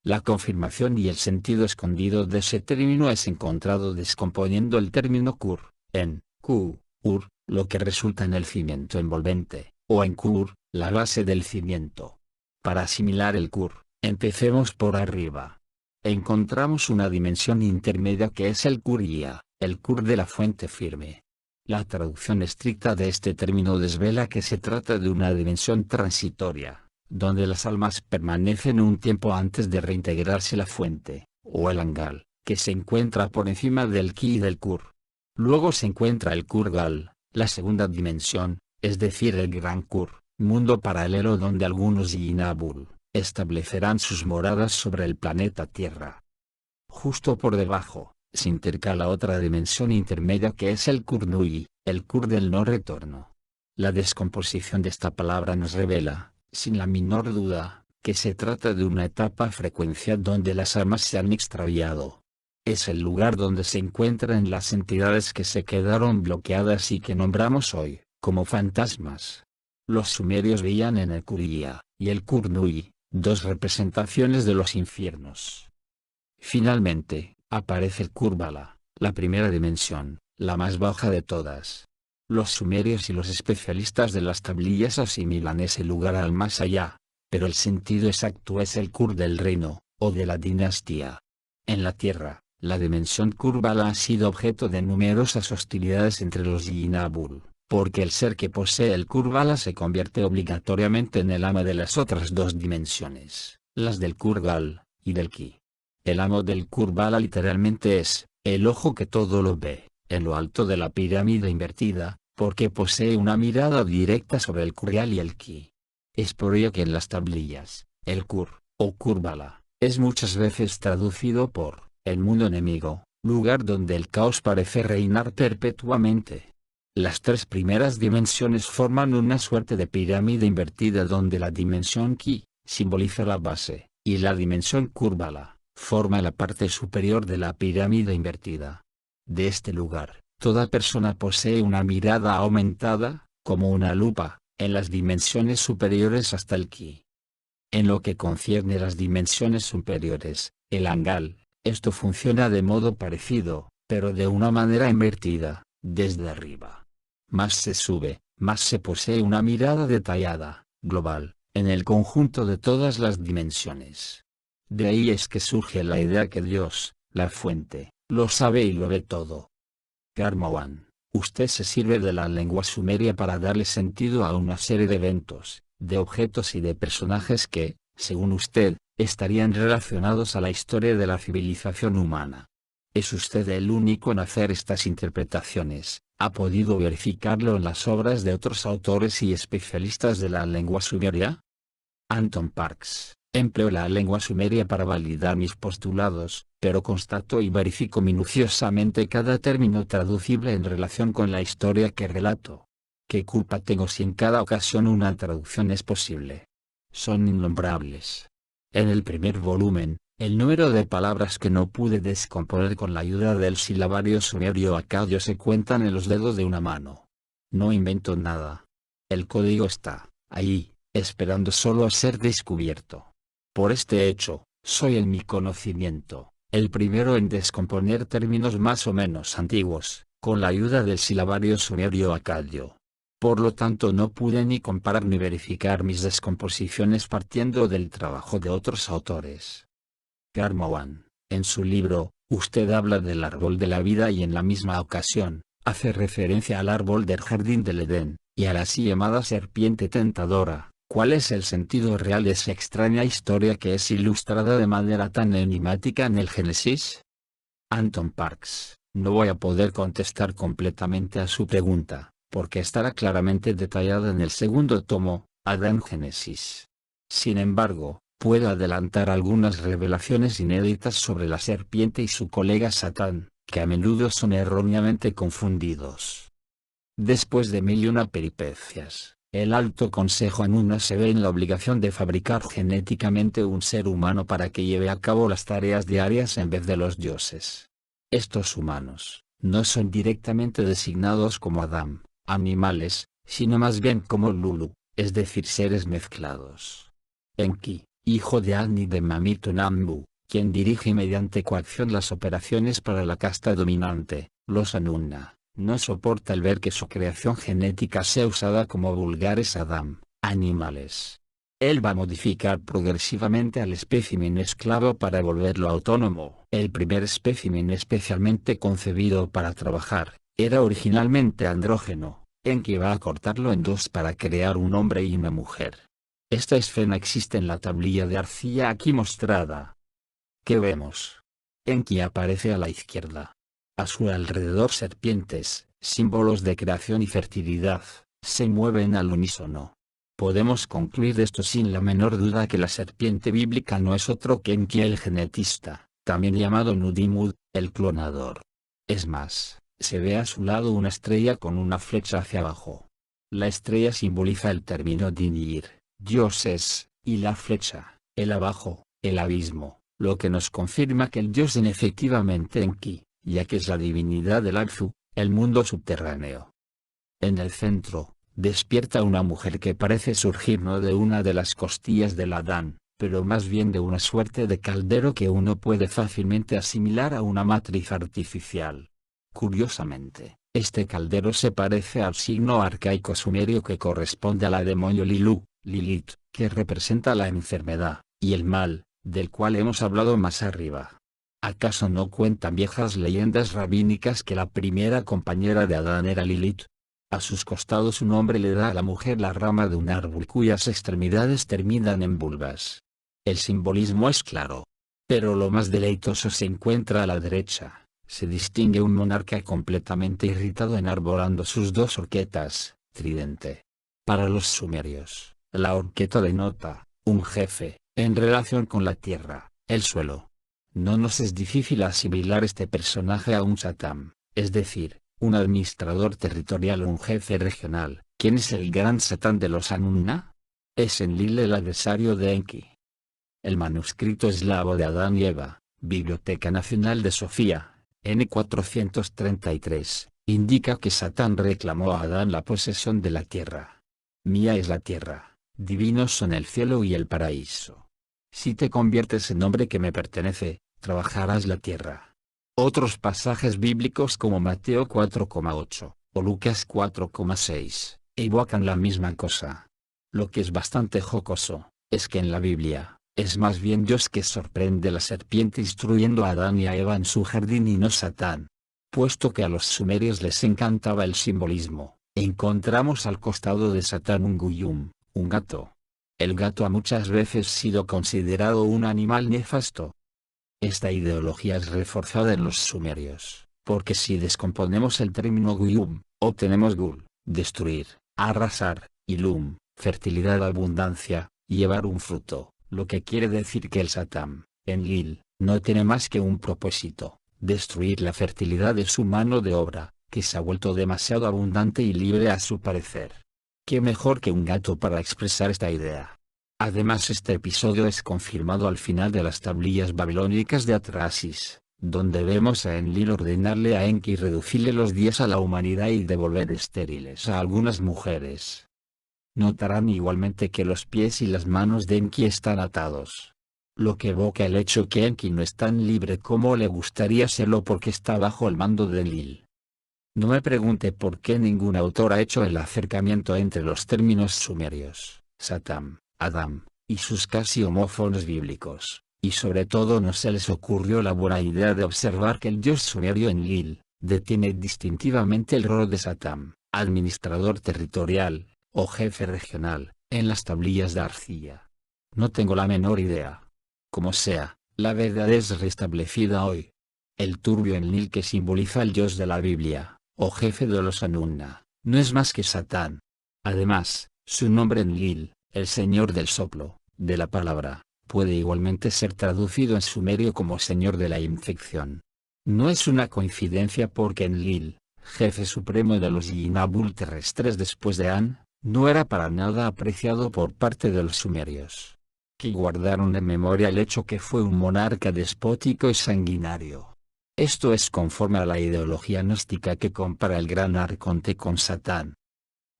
La confirmación y el sentido escondido de ese término es encontrado descomponiendo el término Kur, en Ur, lo que resulta en el cimiento envolvente, o en Kur, la base del cimiento. Para asimilar el Kur, empecemos por arriba. Encontramos una dimensión intermedia que es el Kuriya, el Kur de la fuente firme. La traducción estricta de este término desvela que se trata de una dimensión transitoria, donde las almas permanecen un tiempo antes de reintegrarse a la fuente, o el Angal, que se encuentra por encima del Ki y del Kur. Luego se encuentra el Kurgal, la segunda dimensión, es decir el Gran Kur, mundo paralelo donde algunos Yinabul establecerán sus moradas sobre el planeta Tierra. Justo por debajo, se intercala otra dimensión intermedia que es el Kurnui, el Kur del no retorno. La descomposición de esta palabra nos revela, sin la menor duda, que se trata de una etapa frecuencial donde las almas se han extraviado. Es el lugar donde se encuentran las entidades que se quedaron bloqueadas y que nombramos hoy como fantasmas. Los sumerios veían en el Kuriya y el Kurnui dos representaciones de los infiernos. Finalmente, aparece el Kurbala, la primera dimensión, la más baja de todas. Los sumerios y los especialistas de las tablillas asimilan ese lugar al más allá, pero el sentido exacto es el Kur del reino, o de la dinastía. En la Tierra, la dimensión Kurbala ha sido objeto de numerosas hostilidades entre los Yinabul, porque el ser que posee el Kurbala se convierte obligatoriamente en el amo de las otras dos dimensiones, las del Kurgal y del Ki. El amo del Kurbala literalmente es el ojo que todo lo ve, en lo alto de la pirámide invertida, porque posee una mirada directa sobre el Kurgal y el Ki. Es por ello que en las tablillas, el Kur, o Kurbala, es muchas veces traducido por el mundo enemigo, lugar donde el caos parece reinar perpetuamente. Las tres primeras dimensiones forman una suerte de pirámide invertida donde la dimensión Ki simboliza la base, y la dimensión Kurbala forma la parte superior de la pirámide invertida. De este lugar, toda persona posee una mirada aumentada, como una lupa, en las dimensiones superiores hasta el Ki. En lo que concierne a las dimensiones superiores, el Angal, esto funciona de modo parecido, pero de una manera invertida, desde arriba. Más se sube, más se posee una mirada detallada, global, en el conjunto de todas las dimensiones. De ahí es que surge la idea que Dios, la fuente, lo sabe y lo ve todo. Karmawan, usted se sirve de la lengua sumeria para darle sentido a una serie de eventos, de objetos y de personajes que, según usted, estarían relacionados a la historia de la civilización humana. ¿Es usted el único en hacer estas interpretaciones? ¿Ha podido verificarlo en las obras de otros autores y especialistas de la lengua sumeria? Anton Parks, empleo la lengua sumeria para validar mis postulados, pero constato y verifico minuciosamente cada término traducible en relación con la historia que relato. ¿Qué culpa tengo si en cada ocasión una traducción es posible? Son innombrables. En el primer volumen, el número de palabras que no pude descomponer con la ayuda del silabario sumerio acadio se cuentan en los dedos de una mano. No invento nada. El código está ahí, esperando solo a ser descubierto. Por este hecho, soy en mi conocimiento, el primero en descomponer términos más o menos antiguos, con la ayuda del silabario sumerio acadio. Por lo tanto no pude ni comparar ni verificar mis descomposiciones partiendo del trabajo de otros autores. Karmawan, en su libro, usted habla del árbol de la vida y en la misma ocasión, hace referencia al árbol del jardín del Edén, y a la así llamada serpiente tentadora. ¿Cuál es el sentido real de esa extraña historia que es ilustrada de manera tan enigmática en el Génesis? Anton Parks, no voy a poder contestar completamente a su pregunta, porque estará claramente detallada en el segundo tomo, Adán Génesis. Sin embargo, puedo adelantar algunas revelaciones inéditas sobre la serpiente y su colega Satán, que a menudo son erróneamente confundidos. Después de 1001 peripecias, el Alto Consejo Anuna se ve en la obligación de fabricar genéticamente un ser humano para que lleve a cabo las tareas diarias en vez de los dioses. Estos humanos, no son directamente designados como Adam, animales, sino más bien como Lulu, es decir seres mezclados. Enki, hijo de Agni de Mamito Nambu, quien dirige mediante coacción las operaciones para la casta dominante, los Anunna, no soporta el ver que su creación genética sea usada como vulgares Adam, animales. Él va a modificar progresivamente al espécimen esclavo para volverlo autónomo. El primer espécimen especialmente concebido para trabajar, era originalmente andrógeno, Enki va a cortarlo en dos para crear un hombre y una mujer. Esta escena existe en la tablilla de arcilla aquí mostrada. ¿Qué vemos? Enki aparece a la izquierda. A su alrededor serpientes, símbolos de creación y fertilidad, se mueven al unísono. Podemos concluir de esto sin la menor duda que la serpiente bíblica no es otro que Enki el genetista, también llamado Nudimud, el clonador. Es más, se ve a su lado una estrella con una flecha hacia abajo. La estrella simboliza el término Dinir, dioses, y la flecha, el abajo, el abismo. lo que nos confirma que el dios es efectivamente Enki, ya que es la divinidad del Alzu, el mundo subterráneo. En el centro, despierta una mujer que parece surgir no de una de las costillas del Adán, pero más bien de una suerte de caldero que uno puede fácilmente asimilar a una matriz artificial. Curiosamente, este caldero se parece al signo arcaico sumerio que corresponde a la demonio Lilu, Lilith, que representa la enfermedad y el mal, del cual hemos hablado más arriba. ¿Acaso no cuentan viejas leyendas rabínicas que la primera compañera de Adán era Lilith? A sus costados un hombre le da a la mujer la rama de un árbol cuyas extremidades terminan en vulvas. El simbolismo es claro. Pero lo más deleitoso se encuentra a la derecha. Se distingue un monarca completamente irritado enarbolando sus dos horquetas, tridente. Para los sumerios, la horqueta denota un jefe, en relación con la tierra, el suelo. No nos es difícil asimilar este personaje a un Satán, es decir, un administrador territorial o un jefe regional. ¿Quién es el gran Satán de los Anunna? Es Enlil el adversario de Enki. El manuscrito eslavo de Adán y Eva, Biblioteca Nacional de Sofía, N433, indica que Satán reclamó a Adán la posesión de la tierra. Mía es la tierra, divinos son el cielo y el paraíso. Si te conviertes en hombre que me pertenece, trabajarás la tierra. Otros pasajes bíblicos como Mateo 4,8, o Lucas 4,6, evocan la misma cosa. Lo que es bastante jocoso, es que en la Biblia, es más bien Dios que sorprende a la serpiente instruyendo a Adán y a Eva en su jardín y no Satán. Puesto que a los sumerios les encantaba el simbolismo, encontramos al costado de Satán un guyum, un gato. El gato ha muchas veces sido considerado un animal nefasto. Esta ideología es reforzada en los sumerios, porque si descomponemos el término guyum, obtenemos gul, destruir, arrasar, y lum, fertilidad, abundancia, llevar un fruto, lo que quiere decir que el Satán, Enlil, no tiene más que un propósito, destruir la fertilidad de su mano de obra, que se ha vuelto demasiado abundante y libre a su parecer. ¿Qué mejor que un gato para expresar esta idea? Además este episodio es confirmado al final de las tablillas babilónicas de Atrasis, donde vemos a Enlil ordenarle a Enki reducirle los días a la humanidad y devolver estériles a algunas mujeres. Notarán igualmente que los pies y las manos de Enki están atados. Lo que evoca el hecho que Enki no es tan libre como le gustaría serlo porque está bajo el mando de Enlil. No me pregunte por qué ningún autor ha hecho el acercamiento entre los términos sumerios, Satán, Adán, y sus casi homófonos bíblicos, y sobre todo no se les ocurrió la buena idea de observar que el dios sumerio Enlil, detiene distintivamente el rol de Satán, administrador territorial, o jefe regional, en las tablillas de arcilla. No tengo la menor idea. Como sea, la verdad es restablecida hoy. El turbio Enlil que simboliza el dios de la Biblia, o jefe de los Anunna, no es más que Satán. Además, su nombre Enlil, el señor del soplo, de la palabra, puede igualmente ser traducido en sumerio como señor de la infección. No es una coincidencia porque Enlil, jefe supremo de los Yinabul terrestres después de An, no era para nada apreciado por parte de los sumerios, que guardaron en memoria el hecho que fue un monarca despótico y sanguinario. Esto es conforme a la ideología gnóstica que compara el gran arconte con Satán.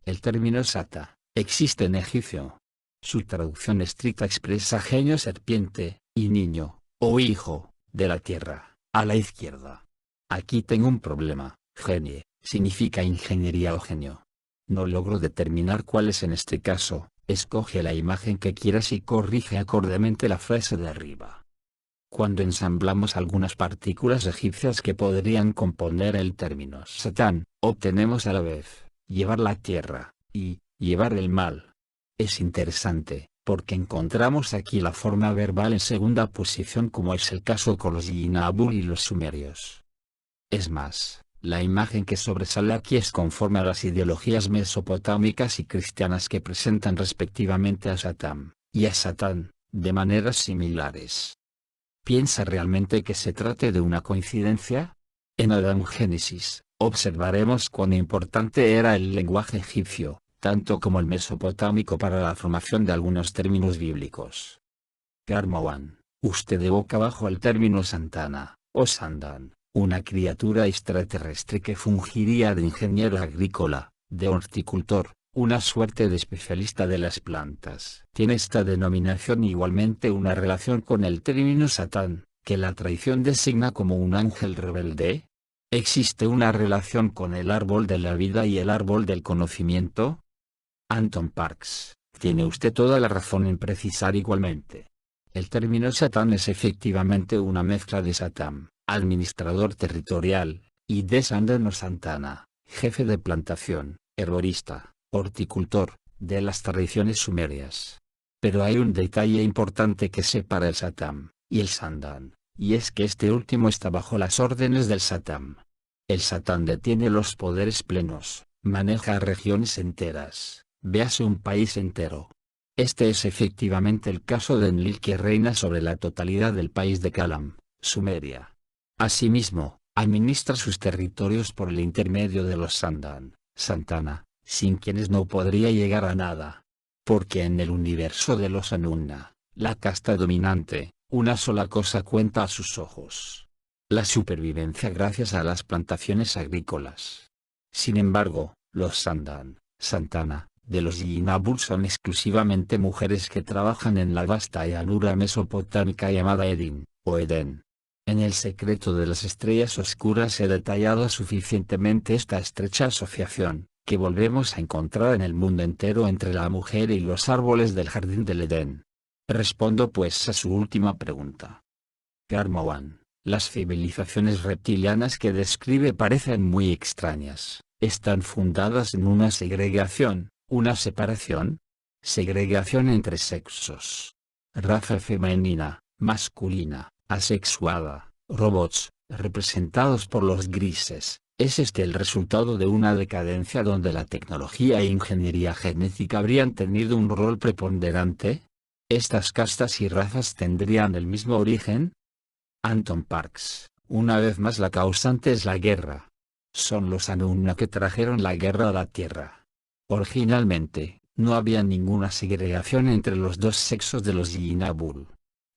El término Sata existe en egipcio. Su traducción estricta expresa genio serpiente, y niño, o hijo, de la tierra, a la izquierda. Aquí tengo un problema, genie, significa ingeniería o genio. No logro determinar cuál es en este caso, escoge la imagen que quieras y corrige acordemente la frase de arriba. Cuando ensamblamos algunas partículas egipcias que podrían componer el término Satán, obtenemos a la vez, llevar la tierra, y, llevar el mal. Es interesante, porque encontramos aquí la forma verbal en segunda posición como es el caso con los Yinabul y los sumerios. Es más, la imagen que sobresale aquí es conforme a las ideologías mesopotámicas y cristianas que presentan respectivamente a Satán, y a Satán, de maneras similares. ¿Piensa realmente que se trate de una coincidencia? En Adán Génesis, observaremos cuán importante era el lenguaje egipcio, tanto como el mesopotámico para la formación de algunos términos bíblicos. Karmawan, Usted evoca bajo el término Santana, o Sandan, una criatura extraterrestre que fungiría de ingeniero agrícola, de horticultor, una suerte de especialista de las plantas. Tiene esta denominación igualmente una relación con el término Satán, que la tradición designa como un ángel rebelde. ¿Existe una relación con el árbol de la vida y el árbol del conocimiento? Anton Parks, tiene usted toda la razón en precisar igualmente. El término Satán es efectivamente una mezcla de Satán, administrador territorial, y de Sandan o Santana, jefe de plantación, herborista, horticultor, de las tradiciones sumerias. Pero hay un detalle importante que separa el Satán y el Sandan, y es que este último está bajo las órdenes del Satán. El Satán detiene los poderes plenos, maneja regiones enteras, véase un país entero. Este es efectivamente el caso de Enlil, que reina sobre la totalidad del país de Kalam, Sumeria. Asimismo, administra sus territorios por el intermedio de los Sandan, Santana, sin quienes no podría llegar a nada. Porque en el universo de los Anunna, la casta dominante, una sola cosa cuenta a sus ojos: la supervivencia gracias a las plantaciones agrícolas. Sin embargo, los Sandan, Santana, de los Yinabul son exclusivamente mujeres que trabajan en la vasta llanura mesopotámica llamada Edin, o Edén. En El secreto de las estrellas oscuras he detallado suficientemente esta estrecha asociación, que volvemos a encontrar en el mundo entero entre la mujer y los árboles del jardín del Edén. Respondo pues a su última pregunta. Karmawan, las civilizaciones reptilianas que describe parecen muy extrañas. Están fundadas en una segregación, una separación. Segregación entre sexos. Raza femenina, masculina, asexuada, robots, representados por los grises. ¿Es este el resultado de una decadencia donde la tecnología e ingeniería genética habrían tenido un rol preponderante? ¿Estas castas y razas tendrían el mismo origen? Anton Parks, una vez más la causante es la guerra. Son los Anunna que trajeron la guerra a la Tierra. Originalmente, no había ninguna segregación entre los dos sexos de los Yinabul.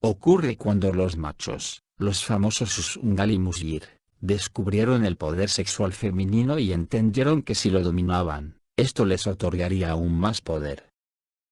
Ocurre cuando los machos, los famosos Usungal y Musyir, descubrieron el poder sexual femenino y entendieron que si lo dominaban, esto les otorgaría aún más poder.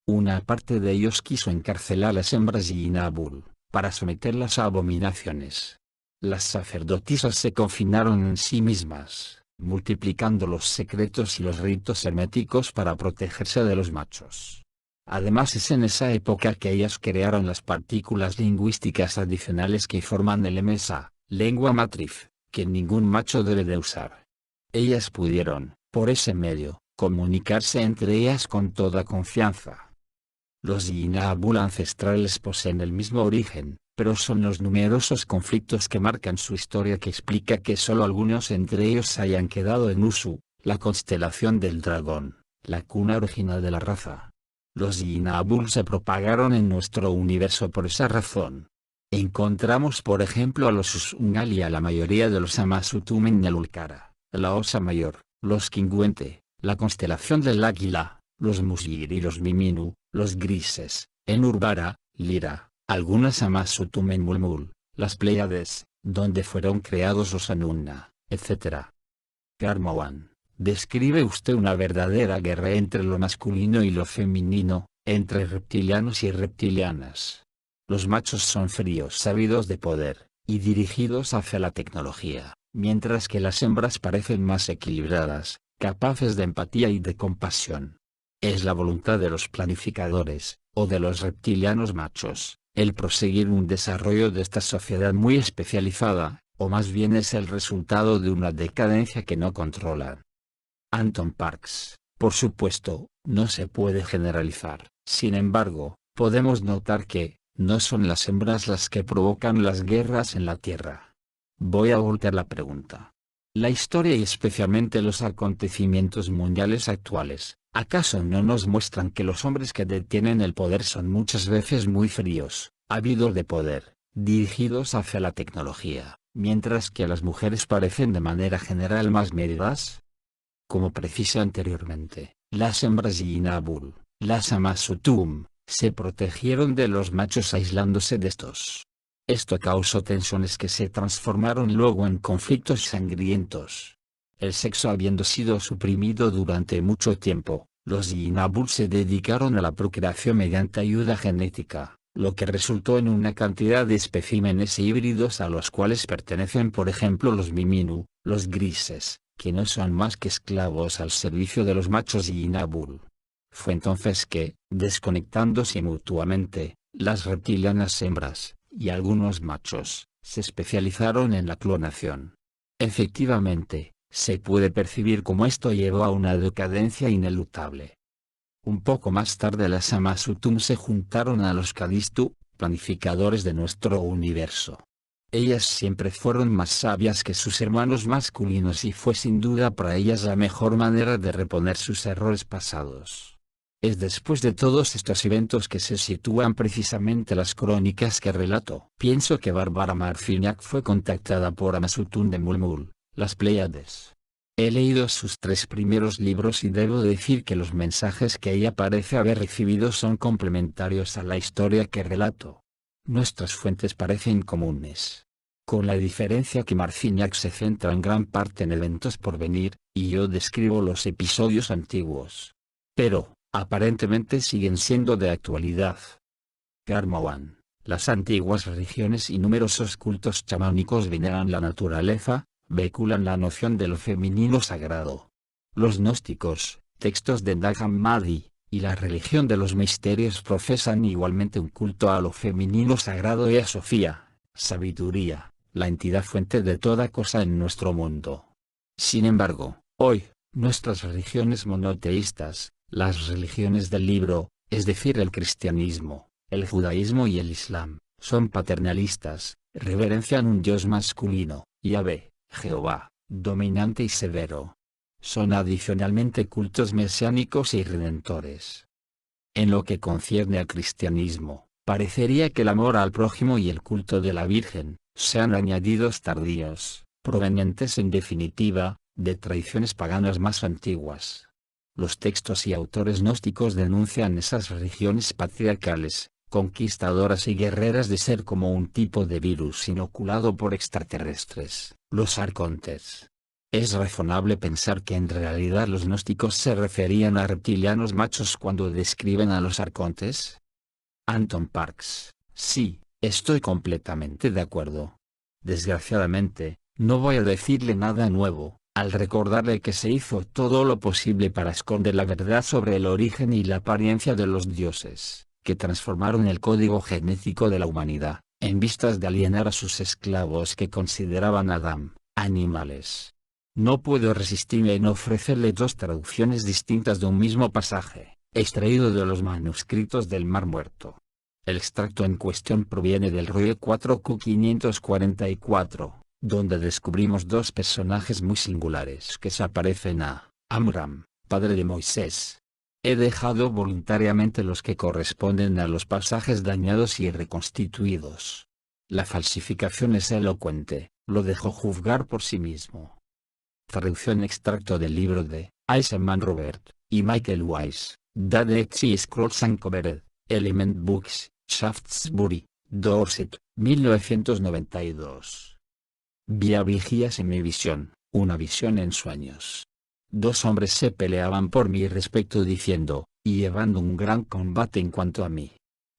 Una parte de ellos quiso encarcelar a las hembras Yinabul, para someterlas a abominaciones. Las sacerdotisas se confinaron en sí mismas, multiplicando los secretos y los ritos herméticos para protegerse de los machos. Además es en esa época que ellas crearon las partículas lingüísticas adicionales que forman el MSA, lengua matriz, que ningún macho debe de usar. Ellas pudieron, por ese medio, comunicarse entre ellas con toda confianza. Los Yinabul ancestrales poseen el mismo origen, pero son los numerosos conflictos que marcan su historia que explica que solo algunos entre ellos hayan quedado en Usu, la constelación del dragón, la cuna original de la raza. Los Yinabul se propagaron en nuestro universo por esa razón. Encontramos por ejemplo a los Usungal y a la mayoría de los Amasutum en Nelulkara, la Osa Mayor, los Kinguente, la constelación del Águila, los Musyir y los Miminu, los grises, en Urbara, Lira, algunas Amasutum en Mulmul, las Pléyades, donde fueron creados los Anunna, etc. Karmawan, describe usted una verdadera guerra entre lo masculino y lo femenino, entre reptilianos y reptilianas. Los machos son fríos, ávidos de poder, y dirigidos hacia la tecnología, mientras que las hembras parecen más equilibradas, capaces de empatía y de compasión. Es la voluntad de los planificadores, o de los reptilianos machos, el proseguir un desarrollo de esta sociedad muy especializada, o más bien es el resultado de una decadencia que no controlan. Anton Parks, por supuesto, no se puede generalizar. Sin embargo, podemos notar que, no son las hembras las que provocan las guerras en la Tierra. Voy a voltear la pregunta. La historia y especialmente los acontecimientos mundiales actuales, ¿acaso no nos muestran que los hombres que detienen el poder son muchas veces muy fríos, ávidos de poder, dirigidos hacia la tecnología, mientras que las mujeres parecen de manera general más medidas? Como precisé anteriormente, las hembras Yinabul, las Amasutum, se protegieron de los machos aislándose de estos. Esto causó tensiones que se transformaron luego en conflictos sangrientos. El sexo habiendo sido suprimido durante mucho tiempo, los Yinabul se dedicaron a la procreación mediante ayuda genética, lo que resultó en una cantidad de especímenes híbridos a los cuales pertenecen por ejemplo los Miminu, los grises, que no son más que esclavos al servicio de los machos Yinabul. Fue entonces que, desconectándose mutuamente, las reptilianas hembras, y algunos machos, se especializaron en la clonación. Efectivamente, se puede percibir cómo esto llevó a una decadencia ineluctable. Un poco más tarde las Amasutum se juntaron a los Kadistu, planificadores de nuestro universo. Ellas siempre fueron más sabias que sus hermanos masculinos y fue sin duda para ellas la mejor manera de reponer sus errores pasados. Es después de todos estos eventos que se sitúan precisamente las crónicas que relato. Pienso que Bárbara Marciniak fue contactada por Amasutun de Mulmul, las Pléyades. He leído sus 3 primeros libros y debo decir que los mensajes que ella parece haber recibido son complementarios a la historia que relato. Nuestras fuentes parecen comunes, con la diferencia que Marciniak se centra en gran parte en eventos por venir, y yo describo los episodios antiguos. Pero, aparentemente siguen siendo de actualidad. Karmawan, las antiguas religiones y numerosos cultos chamánicos veneran la naturaleza, vehiculan la noción de lo femenino sagrado. Los gnósticos, textos de Nag Hammadi, y la religión de los misterios profesan igualmente un culto a lo femenino sagrado y a Sofía, sabiduría, la entidad fuente de toda cosa en nuestro mundo. Sin embargo, hoy, nuestras religiones monoteístas, las religiones del libro, es decir el cristianismo, el judaísmo y el islam, son paternalistas, reverencian un dios masculino, Yahvé, Jehová, dominante y severo. Son adicionalmente cultos mesiánicos y redentores. En lo que concierne al cristianismo, parecería que el amor al prójimo y el culto de la Virgen, sean añadidos tardíos, provenientes en definitiva, de tradiciones paganas más antiguas. Los textos y autores gnósticos denuncian esas religiones patriarcales, conquistadoras y guerreras de ser como un tipo de virus inoculado por extraterrestres, los arcontes. Es razonable pensar que en realidad los gnósticos se referían a reptilianos machos cuando describen a los arcontes. Anton Parks: sí, estoy completamente de acuerdo. Desgraciadamente, no voy a decirle nada nuevo, al recordarle que se hizo todo lo posible para esconder la verdad sobre el origen y la apariencia de los dioses, que transformaron el código genético de la humanidad, en vistas de alienar a sus esclavos que consideraban a Adán, animales. No puedo resistirme en ofrecerle 2 traducciones distintas de un mismo pasaje, extraído de los manuscritos del Mar Muerto. El extracto en cuestión proviene del rollo 4Q544, donde descubrimos 2 personajes muy singulares que se aparecen a Amram, padre de Moisés. He dejado voluntariamente los que corresponden a los pasajes dañados y reconstituidos. La falsificación es elocuente, lo dejo juzgar por sí mismo. Traducción extracto del libro de Eisenman Robert y Michael Weiss, Dead Sea Scrolls Uncovered, Element Books, Shaftesbury, Dorset, 1992. Vía vigías en mi visión, una visión en sueños. 2 hombres se peleaban por mi respecto diciendo, y llevando un gran combate en cuanto a mí.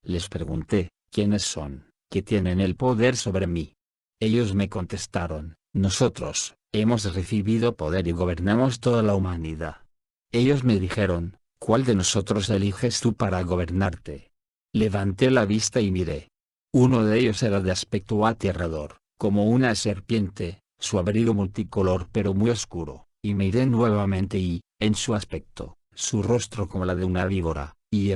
Les pregunté, ¿quiénes son, que tienen el poder sobre mí? Ellos me contestaron, nosotros, hemos recibido poder y gobernamos toda la humanidad. Ellos me dijeron, ¿cuál de nosotros eliges tú para gobernarte? Levanté la vista y miré. Uno de ellos era de aspecto aterrador, como una serpiente, su abrigo multicolor pero muy oscuro, y miré nuevamente y, en su aspecto, su rostro como la de una víbora, y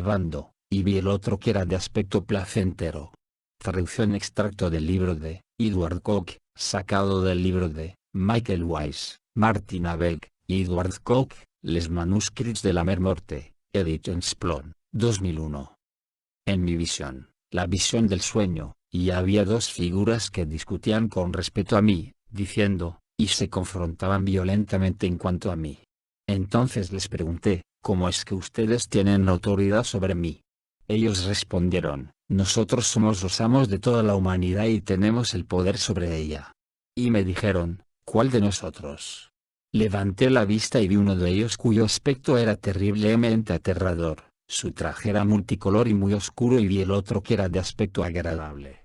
vi el otro que era de aspecto placentero. Traducción extracto del libro de Edward Koch, sacado del libro de Michael Weiss, Martina Beck, y Edward Koch, Les Manuscrits de la Mer Morte, Edition Splon, 2001. En mi visión, la visión del sueño, y había 2 figuras que discutían con respecto a mí, diciendo, y se confrontaban violentamente en cuanto a mí. Entonces les pregunté, ¿cómo es que ustedes tienen autoridad sobre mí? Ellos respondieron, Nosotros somos los amos de toda la humanidad y tenemos el poder sobre ella. Y me dijeron, ¿cuál de nosotros? Levanté la vista y vi uno de ellos cuyo aspecto era terriblemente aterrador, su traje era multicolor y muy oscuro, y vi el otro que era de aspecto agradable.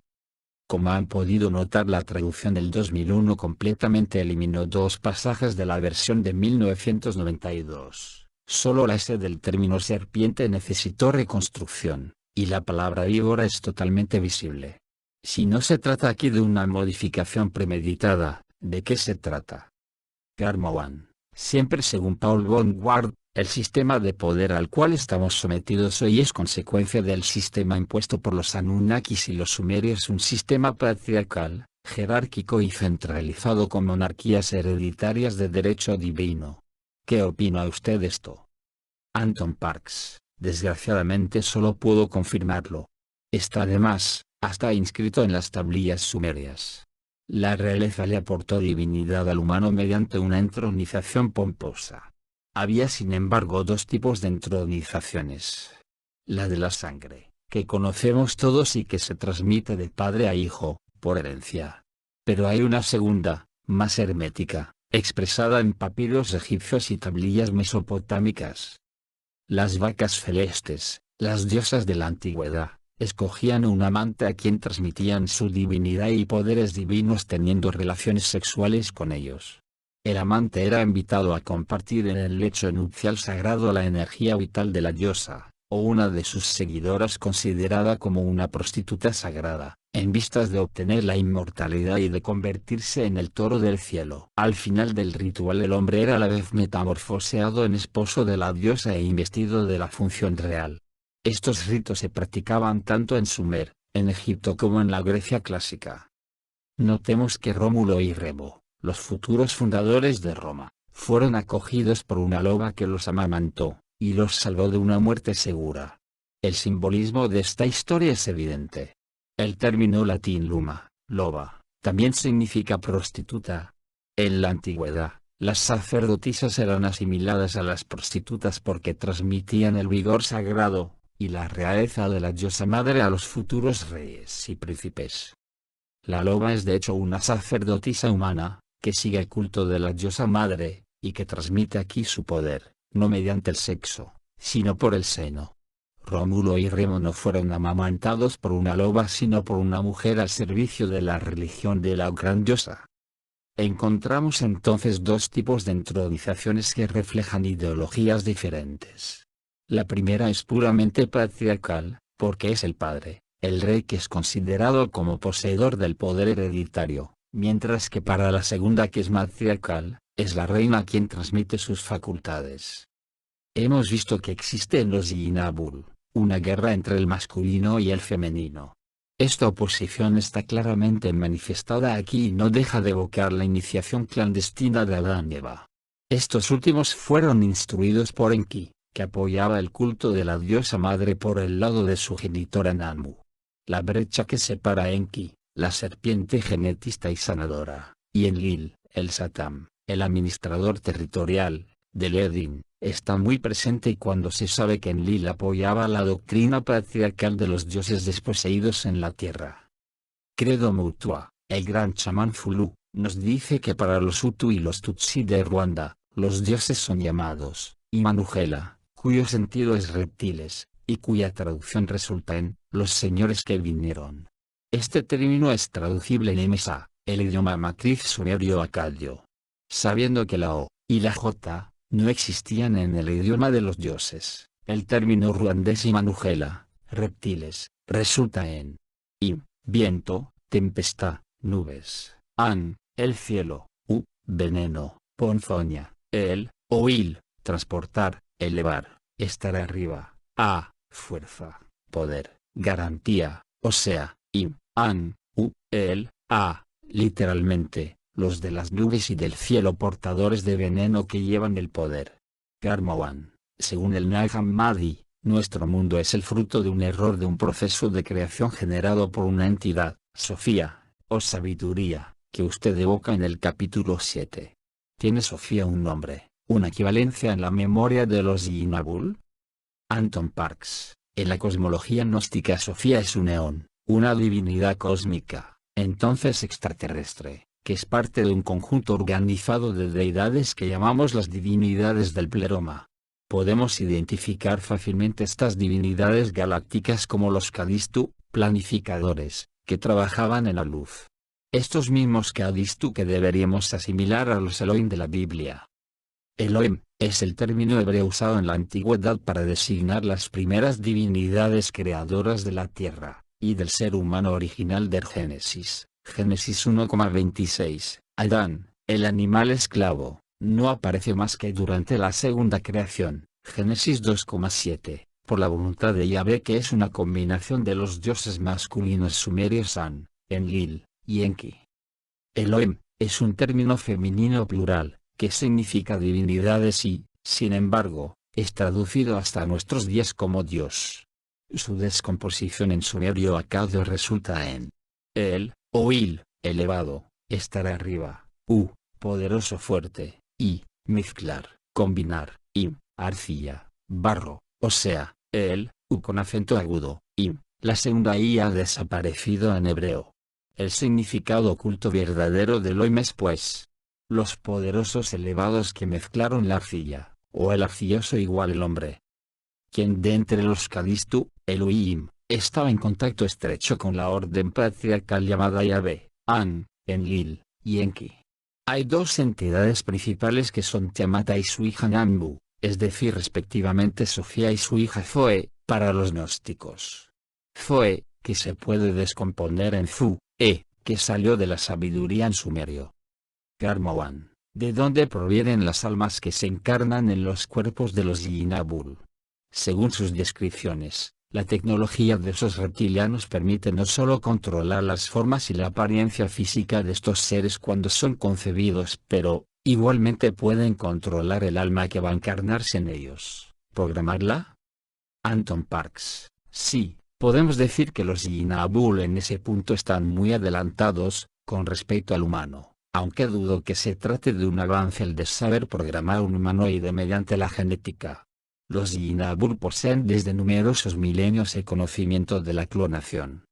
Como han podido notar, la traducción del 2001 completamente eliminó dos pasajes de la versión de 1992. Solo la S del término serpiente necesitó reconstrucción, y la palabra víbora es totalmente visible. Si no se trata aquí de una modificación premeditada, ¿de qué se trata? Karma One. Siempre según Paul von Ward, el sistema de poder al cual estamos sometidos hoy es consecuencia del sistema impuesto por los Anunnakis y los Sumerios, un sistema patriarcal, jerárquico y centralizado con monarquías hereditarias de derecho divino. ¿Qué opina usted de esto? Anton Parks, desgraciadamente solo puedo confirmarlo. Está además, hasta inscrito en las tablillas sumerias. La realeza le aportó divinidad al humano mediante una entronización pomposa. Había sin embargo dos tipos de entronizaciones. La de la sangre, que conocemos todos y que se transmite de padre a hijo, por herencia. Pero hay una segunda, más hermética, expresada en papiros egipcios y tablillas mesopotámicas. Las vacas celestes, las diosas de la antigüedad, escogían un amante a quien transmitían su divinidad y poderes divinos teniendo relaciones sexuales con ellos. El amante era invitado a compartir en el lecho nupcial sagrado la energía vital de la diosa, o una de sus seguidoras considerada como una prostituta sagrada, en vistas de obtener la inmortalidad y de convertirse en el toro del cielo. Al final del ritual el hombre era a la vez metamorfoseado en esposo de la diosa e investido de la función real. Estos ritos se practicaban tanto en Sumer, en Egipto, como en la Grecia clásica. Notemos que Rómulo y Remo, los futuros fundadores de Roma, fueron acogidos por una loba que los amamantó, y los salvó de una muerte segura. El simbolismo de esta historia es evidente. El término latín luma, loba, también significa prostituta. En la antigüedad, las sacerdotisas eran asimiladas a las prostitutas porque transmitían el vigor sagrado y la realeza de la diosa madre a los futuros reyes y príncipes. La loba es de hecho una sacerdotisa humana, que sigue el culto de la diosa madre, y que transmite aquí su poder, no mediante el sexo, sino por el seno. Rómulo y Remo no fueron amamantados por una loba sino por una mujer al servicio de la religión de la gran diosa. Encontramos entonces dos tipos de entronizaciones que reflejan ideologías diferentes. La primera es puramente patriarcal, porque es el padre, el rey, que es considerado como poseedor del poder hereditario, mientras que para la segunda, que es matriarcal, es la reina quien transmite sus facultades. Hemos visto que existe en los Yinabul una guerra entre el masculino y el femenino. Esta oposición está claramente manifestada aquí y no deja de evocar la iniciación clandestina de Adán y Eva. Estos últimos fueron instruidos por Enki, que apoyaba el culto de la diosa madre por el lado de su genitora Nanmu. La brecha que separa a Enki, la serpiente genetista y sanadora, y Enlil, el Satam, el administrador territorial, del Edin, está muy presente, y cuando se sabe que Enlil apoyaba la doctrina patriarcal de los dioses desposeídos en la tierra. Credo Mutua, el gran chamán Fulu, nos dice que para los Hutu y los Tutsi de Ruanda, los dioses son llamados Imanujela, cuyo sentido es reptiles, y cuya traducción resulta en los señores que vinieron. Este término es traducible en Emesa, el idioma matriz sumerio acadio. Sabiendo que la O y la J no existían en el idioma de los dioses, el término ruandés Imanujela, reptiles, resulta en Im, viento, tempestad, nubes, An, el cielo, U, veneno, ponzoña, el, oil, transportar, elevar, estar arriba, A, fuerza, poder, garantía, o sea, Im, An, U, el, A, literalmente, los de las nubes y del cielo portadores de veneno que llevan el poder. Karma One, según el Nag Hammadi, nuestro mundo es el fruto de un error de un proceso de creación generado por una entidad, Sofía, o sabiduría, que usted evoca en el capítulo 7. ¿Tiene Sofía un nombre, una equivalencia en la memoria de los Yinabul? Anton Parks, En la cosmología gnóstica Sofía es un eón, una divinidad cósmica, entonces extraterrestre, que es parte de un conjunto organizado de deidades que llamamos las divinidades del pleroma. Podemos identificar fácilmente estas divinidades galácticas como los Calistu, planificadores, que trabajaban en la luz. Estos mismos Calistu que deberíamos asimilar a los Elohim de la Biblia. Elohim es el término hebreo usado en la antigüedad para designar las primeras divinidades creadoras de la tierra, y del ser humano original del Génesis. Génesis 1,26. Adán, el animal esclavo, no aparece más que durante la segunda creación. Génesis 2,7. Por la voluntad de Yahvé, que es una combinación de los dioses masculinos sumerios An, Enlil, y Enki. Elohim es un término femenino plural, que significa divinidades y, sin embargo, es traducido hasta nuestros días como Dios. Su descomposición en sumerio acado resulta en El, o Il, elevado, estar arriba, poderoso fuerte, y, mezclar, combinar, y, arcilla, barro, o sea, el, con acento agudo, y, la segunda I ha desaparecido en hebreo. El significado oculto verdadero de Elohim es pues, los poderosos elevados que mezclaron la arcilla, o el arcilloso igual el hombre. Quien de entre los Calistu, Elohim, estaba en contacto estrecho con la orden patriarcal llamada Yahvé, An, Enlil, y Enki. Hay dos entidades principales que son Tiamat y su hija Nambu, es decir respectivamente Sofía y su hija Zoe, para los gnósticos. Zoe, que se puede descomponer en Zu, que salió de la sabiduría en sumerio. Karmawan, de dónde provienen las almas que se encarnan en los cuerpos de los Yinabul. Según sus descripciones, la tecnología de esos reptilianos permite no solo controlar las formas y la apariencia física de estos seres cuando son concebidos, pero, igualmente pueden controlar el alma que va a encarnarse en ellos. ¿Programarla? Anton Parks, sí. Podemos decir que los Yinabul en ese punto están muy adelantados, con respecto al humano, aunque dudo que se trate de un avance el de saber programar un humanoide mediante la genética. Los Yinabul poseen desde numerosos milenios el conocimiento de la clonación.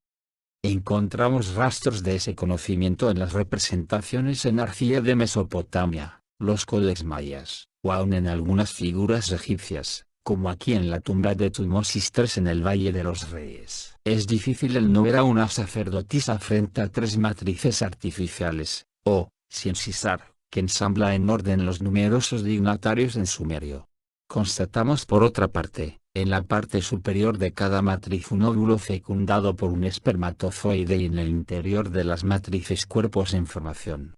Encontramos rastros de ese conocimiento en las representaciones en arcilla de Mesopotamia, los códex mayas, o aún en algunas figuras egipcias, como aquí en la tumba de Tutmosis III en el Valle de los Reyes. Es difícil el no ver a una sacerdotisa frente a tres matrices artificiales, o, sin cisar, que ensambla en orden los numerosos dignatarios en sumerio. Constatamos por otra parte, en la parte superior de cada matriz un óvulo fecundado por un espermatozoide y en el interior de las matrices cuerpos en formación.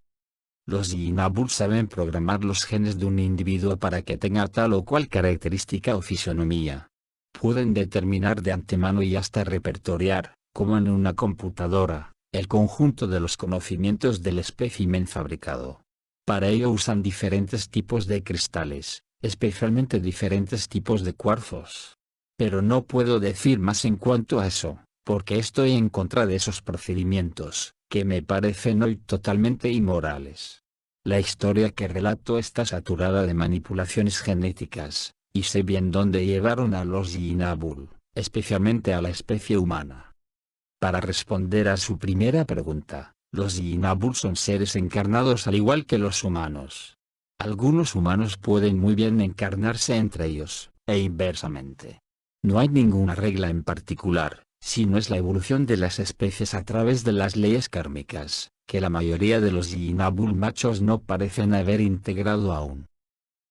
Los Yinabul saben programar los genes de un individuo para que tenga tal o cual característica o fisonomía. Pueden determinar de antemano y hasta repertoriar, como en una computadora, el conjunto de los conocimientos del espécimen fabricado. Para ello usan diferentes tipos de cristales, especialmente diferentes tipos de cuarzos. Pero no puedo decir más en cuanto a eso, porque estoy en contra de esos procedimientos, que me parecen hoy totalmente inmorales. La historia que relato está saturada de manipulaciones genéticas, y sé bien dónde llevaron a los Yinabul, especialmente a la especie humana. Para responder a su primera pregunta, los Yinabul son seres encarnados al igual que los humanos. Algunos humanos pueden muy bien encarnarse entre ellos, e inversamente. No hay ninguna regla en particular, sino es la evolución de las especies a través de las leyes kármicas, que la mayoría de los Yinabul machos no parecen haber integrado aún.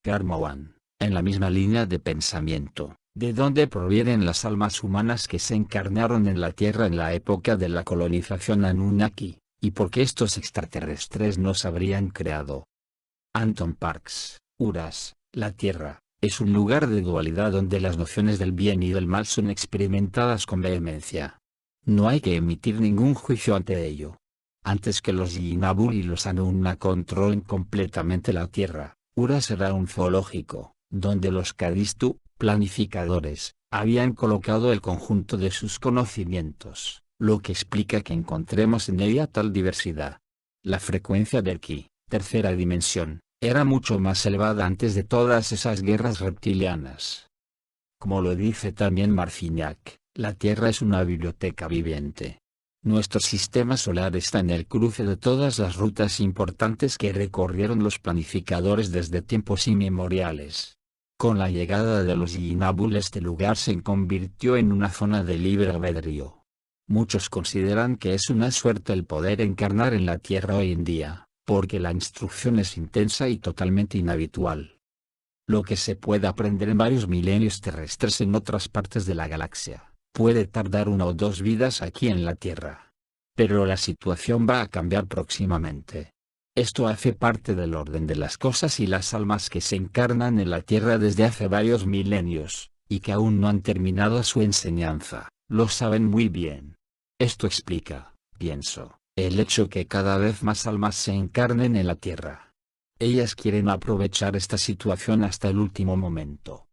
Karmawan, en la misma línea de pensamiento, ¿de dónde provienen las almas humanas que se encarnaron en la Tierra en la época de la colonización Anunnaki, y por qué estos extraterrestres nos habrían creado? Anton Parks, Uras, la Tierra, es un lugar de dualidad donde las nociones del bien y del mal son experimentadas con vehemencia. No hay que emitir ningún juicio ante ello. Antes que los Yinabul y los Anunna controlen completamente la Tierra, Uras será un zoológico, donde los Calistu, planificadores, habían colocado el conjunto de sus conocimientos, lo que explica que encontremos en ella tal diversidad. La frecuencia del Ki, tercera dimensión, era mucho más elevada antes de todas esas guerras reptilianas. Como lo dice también Marcignac, la Tierra es una biblioteca viviente. Nuestro sistema solar está en el cruce de todas las rutas importantes que recorrieron los planificadores desde tiempos inmemoriales. Con la llegada de los Yinabul este lugar se convirtió en una zona de libre albedrío. Muchos consideran que es una suerte el poder encarnar en la Tierra hoy en día, porque la instrucción es intensa y totalmente inhabitual. Lo que se puede aprender en varios milenios terrestres en otras partes de la galaxia, puede tardar 1 o 2 vidas aquí en la Tierra. Pero la situación va a cambiar próximamente. Esto hace parte del orden de las cosas y las almas que se encarnan en la Tierra desde hace varios milenios, y que aún no han terminado su enseñanza, lo saben muy bien. Esto explica, pienso, el hecho que cada vez más almas se encarnen en la Tierra. Ellas quieren aprovechar esta situación hasta el último momento.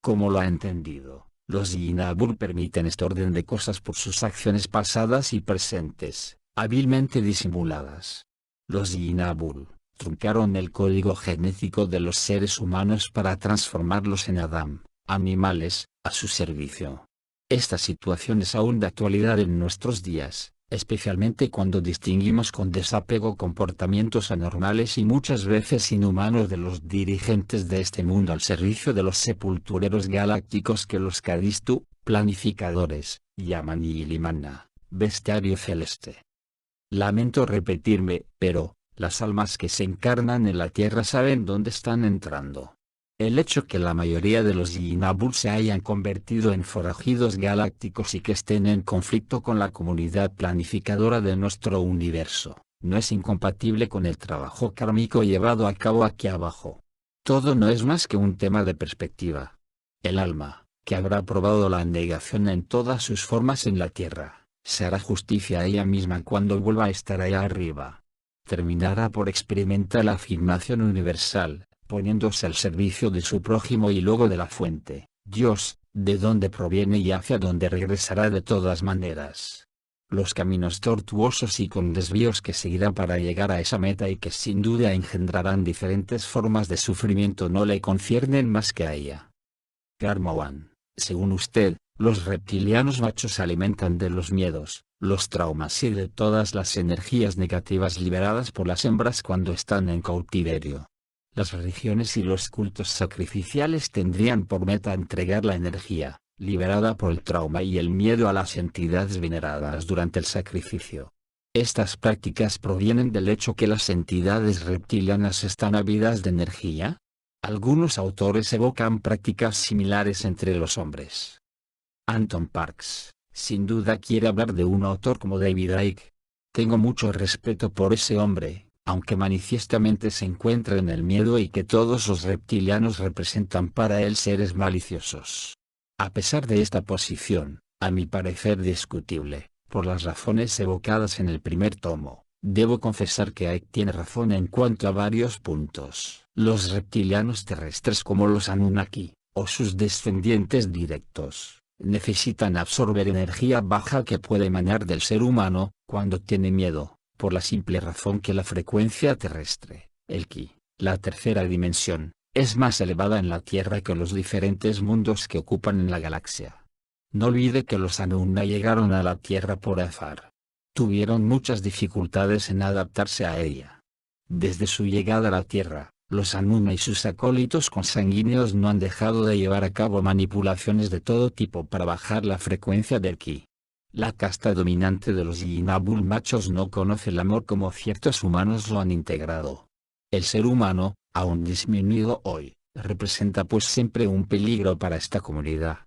Como lo ha entendido, los Yinabul permiten este orden de cosas por sus acciones pasadas y presentes, hábilmente disimuladas. Los Yinabul truncaron el código genético de los seres humanos para transformarlos en Adam, animales, a su servicio. Esta situación es aún de actualidad en nuestros días, especialmente cuando distinguimos con desapego comportamientos anormales y muchas veces inhumanos de los dirigentes de este mundo al servicio de los sepultureros galácticos que los Kadistu, planificadores, llaman Illimana, bestiario celeste. Lamento repetirme, pero, las almas que se encarnan en la Tierra saben dónde están entrando. El hecho que la mayoría de los Yinabul se hayan convertido en forajidos galácticos y que estén en conflicto con la comunidad planificadora de nuestro universo, no es incompatible con el trabajo kármico llevado a cabo aquí abajo. Todo no es más que un tema de perspectiva. El alma, que habrá probado la negación en todas sus formas en la Tierra, se hará justicia a ella misma cuando vuelva a estar allá arriba. Terminará por experimentar la afirmación universal, poniéndose al servicio de su prójimo y luego de la fuente, Dios, de donde proviene y hacia donde regresará de todas maneras. Los caminos tortuosos y con desvíos que seguirá para llegar a esa meta y que sin duda engendrarán diferentes formas de sufrimiento no le conciernen más que a ella. Karma One, según usted, los reptilianos machos se alimentan de los miedos, los traumas y de todas las energías negativas liberadas por las hembras cuando están en cautiverio. Las religiones y los cultos sacrificiales tendrían por meta entregar la energía, liberada por el trauma y el miedo a las entidades veneradas durante el sacrificio. Estas prácticas provienen del hecho que las entidades reptilianas están ávidas de energía. Algunos autores evocan prácticas similares entre los hombres. Anton Parks, sin duda quiere hablar de un autor como David Icke. Tengo mucho respeto por ese hombre, aunque manifiestamente se encuentra en el miedo y que todos los reptilianos representan para él seres maliciosos. A pesar de esta posición, a mi parecer discutible, por las razones evocadas en el primer tomo, debo confesar que Icke tiene razón en cuanto a varios puntos. Los reptilianos terrestres como los Anunnaki, o sus descendientes directos, necesitan absorber energía baja que puede emanar del ser humano, cuando tiene miedo, por la simple razón que la frecuencia terrestre, el ki, la tercera dimensión, es más elevada en la Tierra que los diferentes mundos que ocupan en la galaxia. No olvide que los Anunna llegaron a la Tierra por azar. Tuvieron muchas dificultades en adaptarse a ella. Desde su llegada a la Tierra, los Anunna y sus acólitos consanguíneos no han dejado de llevar a cabo manipulaciones de todo tipo para bajar la frecuencia del ki. La casta dominante de los Yinabul machos no conoce el amor como ciertos humanos lo han integrado. El ser humano, aún disminuido hoy, representa pues siempre un peligro para esta comunidad.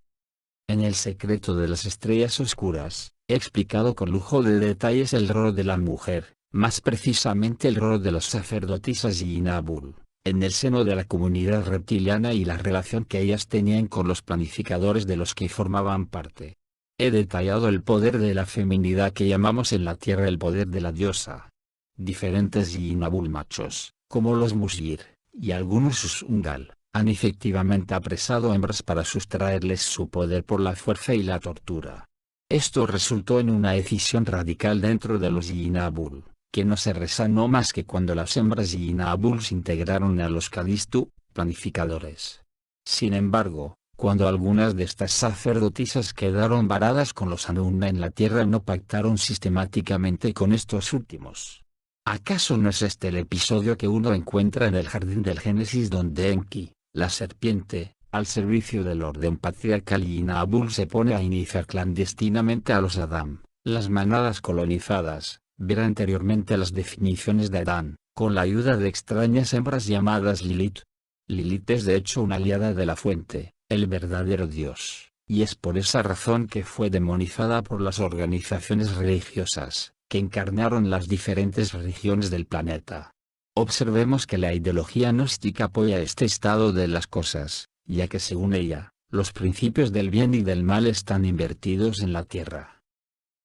En El secreto de las estrellas oscuras, he explicado con lujo de detalles el rol de la mujer, más precisamente el rol de las sacerdotisas Yinabul, en el seno de la comunidad reptiliana y la relación que ellas tenían con los planificadores de los que formaban parte. He detallado el poder de la feminidad que llamamos en la Tierra el poder de la diosa. Diferentes Yinabul machos, como los Mushir, y algunos Usungal, han efectivamente apresado hembras para sustraerles su poder por la fuerza y la tortura. Esto resultó en una decisión radical dentro de los Yinabul, que no se resanó más que cuando las hembras Yinabul se integraron a los Kadistu, planificadores. Sin embargo, Cuando algunas de estas sacerdotisas quedaron varadas con los Anunna en la tierra, no pactaron sistemáticamente con estos últimos. ¿Acaso no es este el episodio que uno encuentra en el jardín del Génesis, donde Enki, la serpiente, al servicio del orden patriarcal, y Nabul se pone a iniciar clandestinamente a los Adam, las manadas colonizadas? Ver anteriormente las definiciones de Adán, con la ayuda de extrañas hembras llamadas Lilith. Lilith es de hecho una aliada de la fuente, el verdadero Dios, y es por esa razón que fue demonizada por las organizaciones religiosas, que encarnaron las diferentes religiones del planeta. Observemos que la ideología gnóstica apoya este estado de las cosas, ya que según ella, los principios del bien y del mal están invertidos en la Tierra.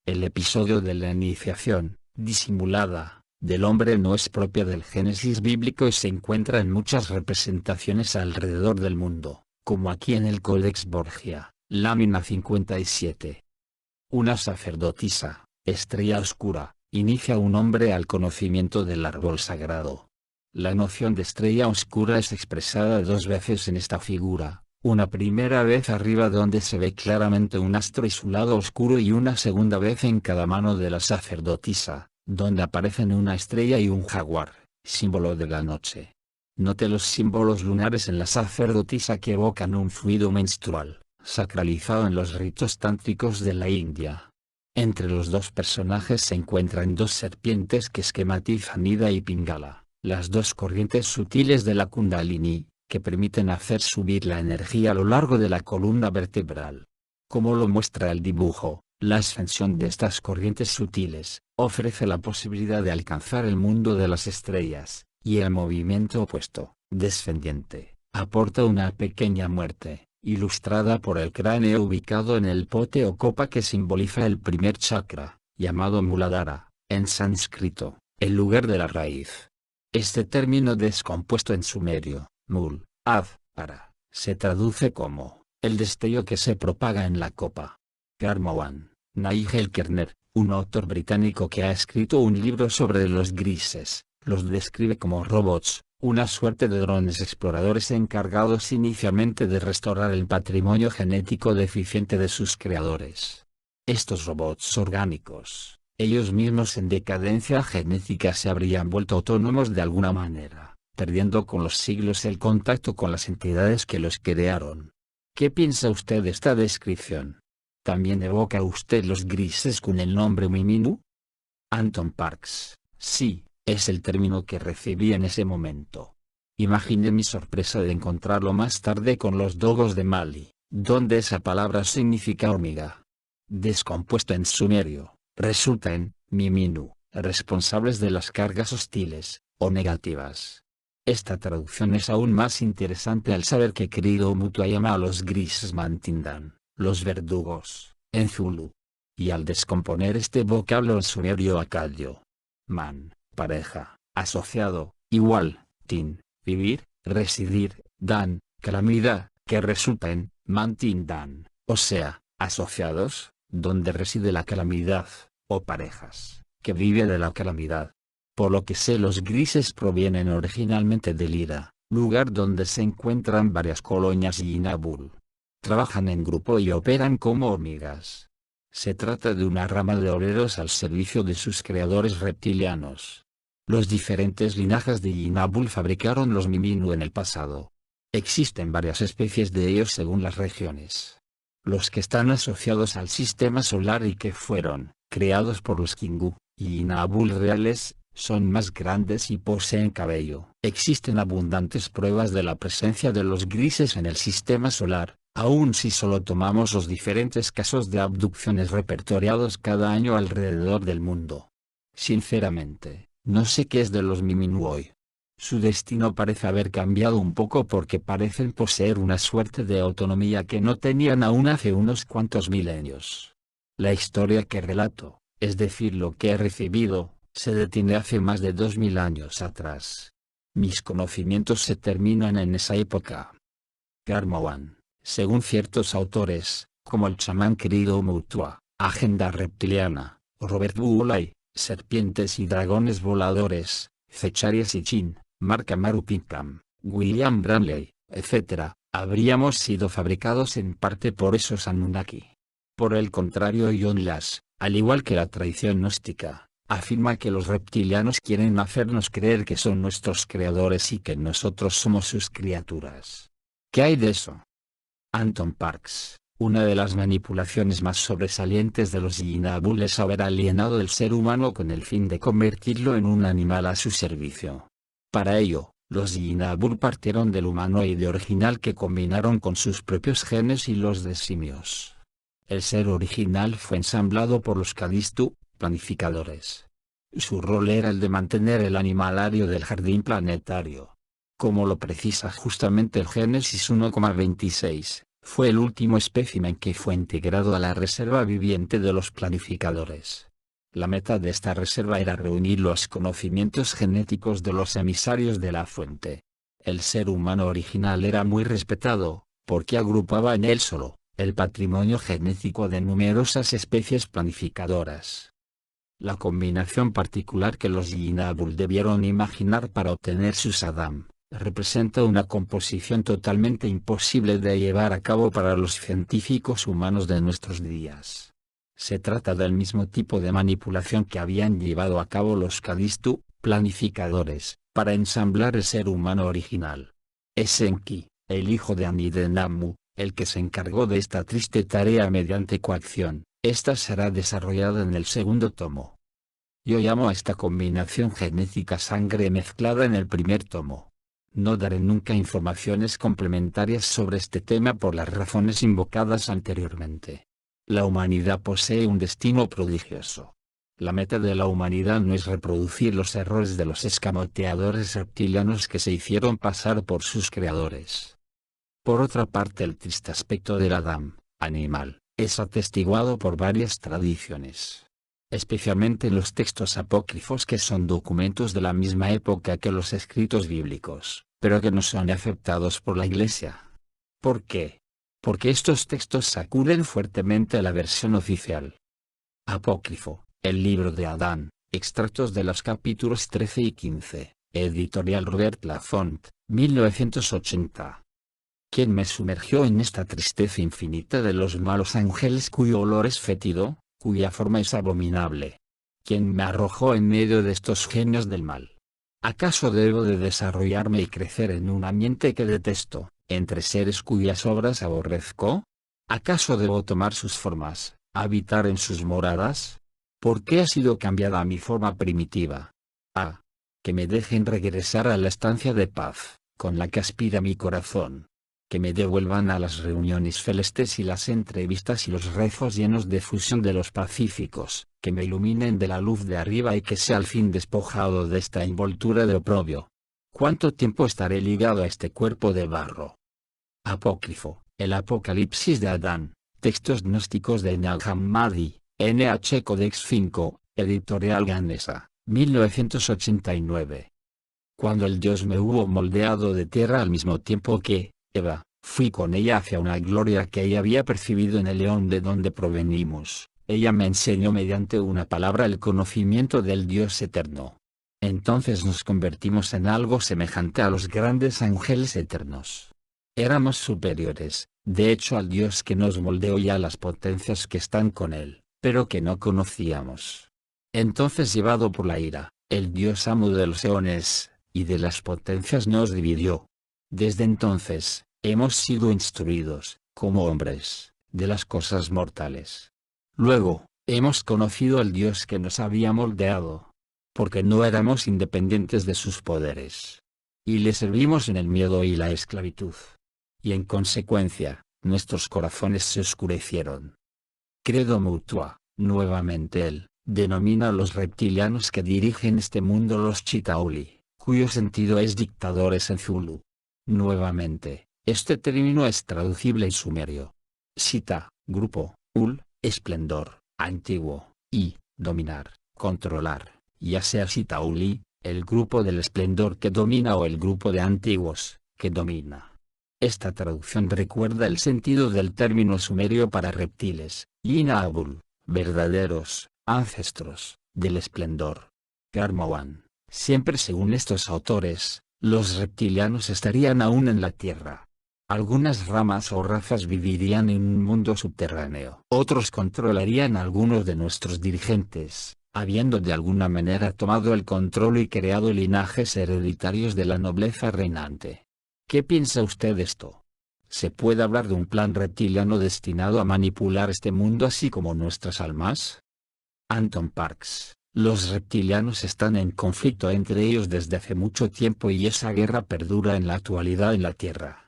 El episodio de la iniciación, disimulada, del hombre no es propia del Génesis bíblico y se encuentra en muchas representaciones alrededor del mundo, como aquí en el Codex Borgia, lámina 57. Una sacerdotisa, estrella oscura, inicia a un hombre al conocimiento del árbol sagrado. La noción de estrella oscura es expresada 2 veces en esta figura, una primera vez arriba donde se ve claramente un astro y su lado oscuro, y una segunda vez en cada mano de la sacerdotisa, donde aparecen una estrella y un jaguar, símbolo de la noche. Note los símbolos lunares en la sacerdotisa que evocan un fluido menstrual, sacralizado en los ritos tántricos de la India. Entre los 2 personajes se encuentran 2 serpientes que esquematizan Ida y Pingala, las 2 corrientes sutiles de la Kundalini, que permiten hacer subir la energía a lo largo de la columna vertebral. Como lo muestra el dibujo, la ascensión de estas corrientes sutiles ofrece la posibilidad de alcanzar el mundo de las estrellas, y el movimiento opuesto, descendiente, aporta una pequeña muerte, ilustrada por el cráneo ubicado en el pote o copa que simboliza el primer chakra, llamado Muladhara, en sánscrito, el lugar de la raíz. Este término descompuesto en sumerio, mul, ad, para, se traduce como, el destello que se propaga en la copa. Karmowan, Nigel Kerner, un autor británico que ha escrito un libro sobre los grises, los describe como robots, una suerte de drones exploradores encargados inicialmente de restaurar el patrimonio genético deficiente de sus creadores. Estos robots orgánicos, ellos mismos en decadencia genética, se habrían vuelto autónomos de alguna manera, perdiendo con los siglos el contacto con las entidades que los crearon. ¿Qué piensa usted de esta descripción? ¿También evoca usted los grises con el nombre Miminu? Anton Parks, sí, es el término que recibí en ese momento. Imaginé mi sorpresa de encontrarlo más tarde con los dogos de Mali, donde esa palabra significa hormiga. Descompuesto en sumerio, resulta en Miminu, responsables de las cargas hostiles, o negativas. Esta traducción es aún más interesante al saber que Krido Mutua llama a los grises Mantindan, los verdugos, en Zulu. Y al descomponer este vocablo en sumerio acadio, man, pareja, asociado, igual, tin, vivir, residir, dan, calamidad, que resulta en Mantindan, o sea, asociados, donde reside la calamidad, o parejas, que vive de la calamidad. Por lo que sé, los grises provienen originalmente del Ira, lugar donde se encuentran varias colonias y Nabul. Trabajan en grupo y operan como hormigas. Se trata de una rama de obreros al servicio de sus creadores reptilianos. Los diferentes linajes de Yinabul fabricaron los Miminu en el pasado. Existen varias especies de ellos según las regiones. Los que están asociados al sistema solar y que fueron creados por los Kingu, Yinabul reales, son más grandes y poseen cabello. Existen abundantes pruebas de la presencia de los grises en el sistema solar, aun si solo tomamos los diferentes casos de abducciones repertoriados cada año alrededor del mundo. Sinceramente, no sé qué es de los Miminu hoy. Su destino parece haber cambiado un poco porque parecen poseer una suerte de autonomía que no tenían aún hace unos cuantos milenios. La historia que relato, es decir, lo que he recibido, se detiene hace más de 2000 años atrás. Mis conocimientos se terminan en esa época. Karmowan, según ciertos autores, como el chamán Krido Mutua, Agenda Reptiliana, Robert Bulley, Serpientes y Dragones Voladores, Zecharia Sitchin, Mark Amaru Pinkham, William Branley, etc., habríamos sido fabricados en parte por esos Anunnaki. Por el contrario, John Lass, al igual que la tradición gnóstica, afirma que los reptilianos quieren hacernos creer que son nuestros creadores y que nosotros somos sus criaturas. ¿Qué hay de eso? Anton Parks, una de las manipulaciones más sobresalientes de los Yinabul es haber alienado el ser humano con el fin de convertirlo en un animal a su servicio. Para ello, los Yinabul partieron del humanoide original que combinaron con sus propios genes y los de simios. El ser original fue ensamblado por los Callisto, planificadores. Su rol era el de mantener el animalario del jardín planetario. Como lo precisa justamente el Génesis 1,26, fue el último espécimen que fue integrado a la reserva viviente de los planificadores. La meta de esta reserva era reunir los conocimientos genéticos de los emisarios de la fuente. El ser humano original era muy respetado, porque agrupaba en él solo el patrimonio genético de numerosas especies planificadoras. La combinación particular que los Yinabul debieron imaginar para obtener sus Adam, representa una composición totalmente imposible de llevar a cabo para los científicos humanos de nuestros días. Se trata del mismo tipo de manipulación que habían llevado a cabo los Callisto, planificadores, para ensamblar el ser humano original. Es Enki, el hijo de Anidenammu, el que se encargó de esta triste tarea mediante coacción. Esta será desarrollada en el segundo tomo. Yo llamo a esta combinación genética sangre mezclada en el primer tomo. No daré nunca informaciones complementarias sobre este tema por las razones invocadas anteriormente. La humanidad posee un destino prodigioso. La meta de la humanidad no es reproducir los errores de los escamoteadores reptilianos que se hicieron pasar por sus creadores. Por otra parte, el triste aspecto del Adam, animal, es atestiguado por varias tradiciones, especialmente en los textos apócrifos, que son documentos de la misma época que los escritos bíblicos, pero que no son aceptados por la Iglesia. ¿Por qué? Porque estos textos sacuden fuertemente a la versión oficial. Apócrifo, el libro de Adán, extractos de los capítulos 13 y 15, editorial Robert Laffont, 1980. ¿Quién me sumergió en esta tristeza infinita de los malos ángeles cuyo olor es fétido, cuya forma es abominable? ¿Quién me arrojó en medio de estos genios del mal? ¿Acaso debo de desarrollarme y crecer en un ambiente que detesto, entre seres cuyas obras aborrezco? ¿Acaso debo tomar sus formas, habitar en sus moradas? ¿Por qué ha sido cambiada mi forma primitiva? Ah, que me dejen regresar a la estancia de paz, con la que aspira mi corazón. Que me devuelvan a las reuniones celestes y las entrevistas y los rezos llenos de fusión de los pacíficos, que me iluminen de la luz de arriba y que sea al fin despojado de esta envoltura de oprobio. ¿Cuánto tiempo estaré ligado a este cuerpo de barro? Apócrifo, el Apocalipsis de Adán, textos gnósticos de Nag Hammadi, NH Codex 5, editorial Ganesa, 1989. Cuando el Dios me hubo moldeado de tierra al mismo tiempo que Eva, fui con ella hacia una gloria que ella había percibido en el león de donde provenimos. Ella me enseñó mediante una palabra el conocimiento del Dios eterno. Entonces nos convertimos en algo semejante a los grandes ángeles eternos. Éramos superiores, de hecho, al Dios que nos moldeó y a las potencias que están con él, pero que no conocíamos. Entonces, llevado por la ira, el Dios amo de los eones y de las potencias nos dividió. Desde entonces, hemos sido instruidos, como hombres, de las cosas mortales. Luego, hemos conocido al Dios que nos había moldeado, porque no éramos independientes de sus poderes. Y le servimos en el miedo y la esclavitud. Y en consecuencia, nuestros corazones se oscurecieron. Credo mutua, nuevamente él, denomina a los reptilianos que dirigen este mundo los Chitauli, cuyo sentido es dictadores en Zulu. Nuevamente, este término es traducible en sumerio. Sita, grupo, ul, esplendor, antiguo, y, dominar, controlar, ya sea Sitauli, el grupo del esplendor que domina, o el grupo de antiguos, que domina. Esta traducción recuerda el sentido del término sumerio para reptiles, Yinabul, verdaderos, ancestros, del esplendor. Karmawan. Siempre según estos autores, los reptilianos estarían aún en la Tierra. Algunas ramas o razas vivirían en un mundo subterráneo. Otros controlarían a algunos de nuestros dirigentes, habiendo de alguna manera tomado el control y creado linajes hereditarios de la nobleza reinante. ¿Qué piensa usted de esto? ¿Se puede hablar de un plan reptiliano destinado a manipular este mundo así como nuestras almas? Anton Parks: los reptilianos están en conflicto entre ellos desde hace mucho tiempo y esa guerra perdura en la actualidad en la Tierra.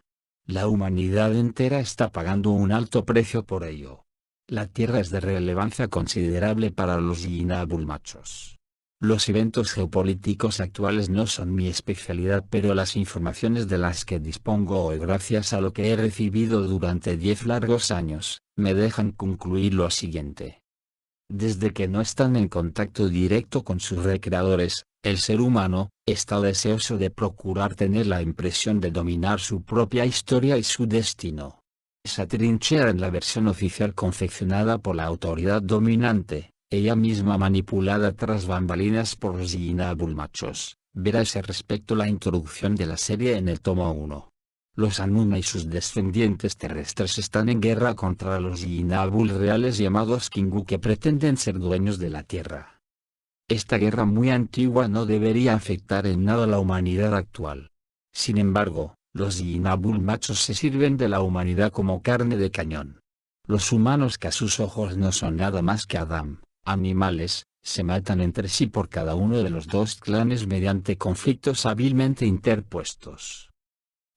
La humanidad entera está pagando un alto precio por ello. La Tierra es de relevancia considerable para los Yinabul machos. Los eventos geopolíticos actuales no son mi especialidad, pero las informaciones de las que dispongo hoy gracias a lo que he recibido durante 10 largos años, me dejan concluir lo siguiente. Desde que no están en contacto directo con sus recreadores, el ser humano está deseoso de procurar tener la impresión de dominar su propia historia y su destino. Se atrinchera en la versión oficial confeccionada por la autoridad dominante, ella misma manipulada tras bambalinas por los Yinabul machos. Verá ese respecto la introducción de la serie en el tomo 1. Los Anuna y sus descendientes terrestres están en guerra contra los Yinabul reales llamados Kingu, que pretenden ser dueños de la Tierra. Esta guerra muy antigua no debería afectar en nada a la humanidad actual. Sin embargo, los Yinabul machos se sirven de la humanidad como carne de cañón. Los humanos, que a sus ojos no son nada más que Adam, animales, se matan entre sí por cada uno de los dos clanes mediante conflictos hábilmente interpuestos.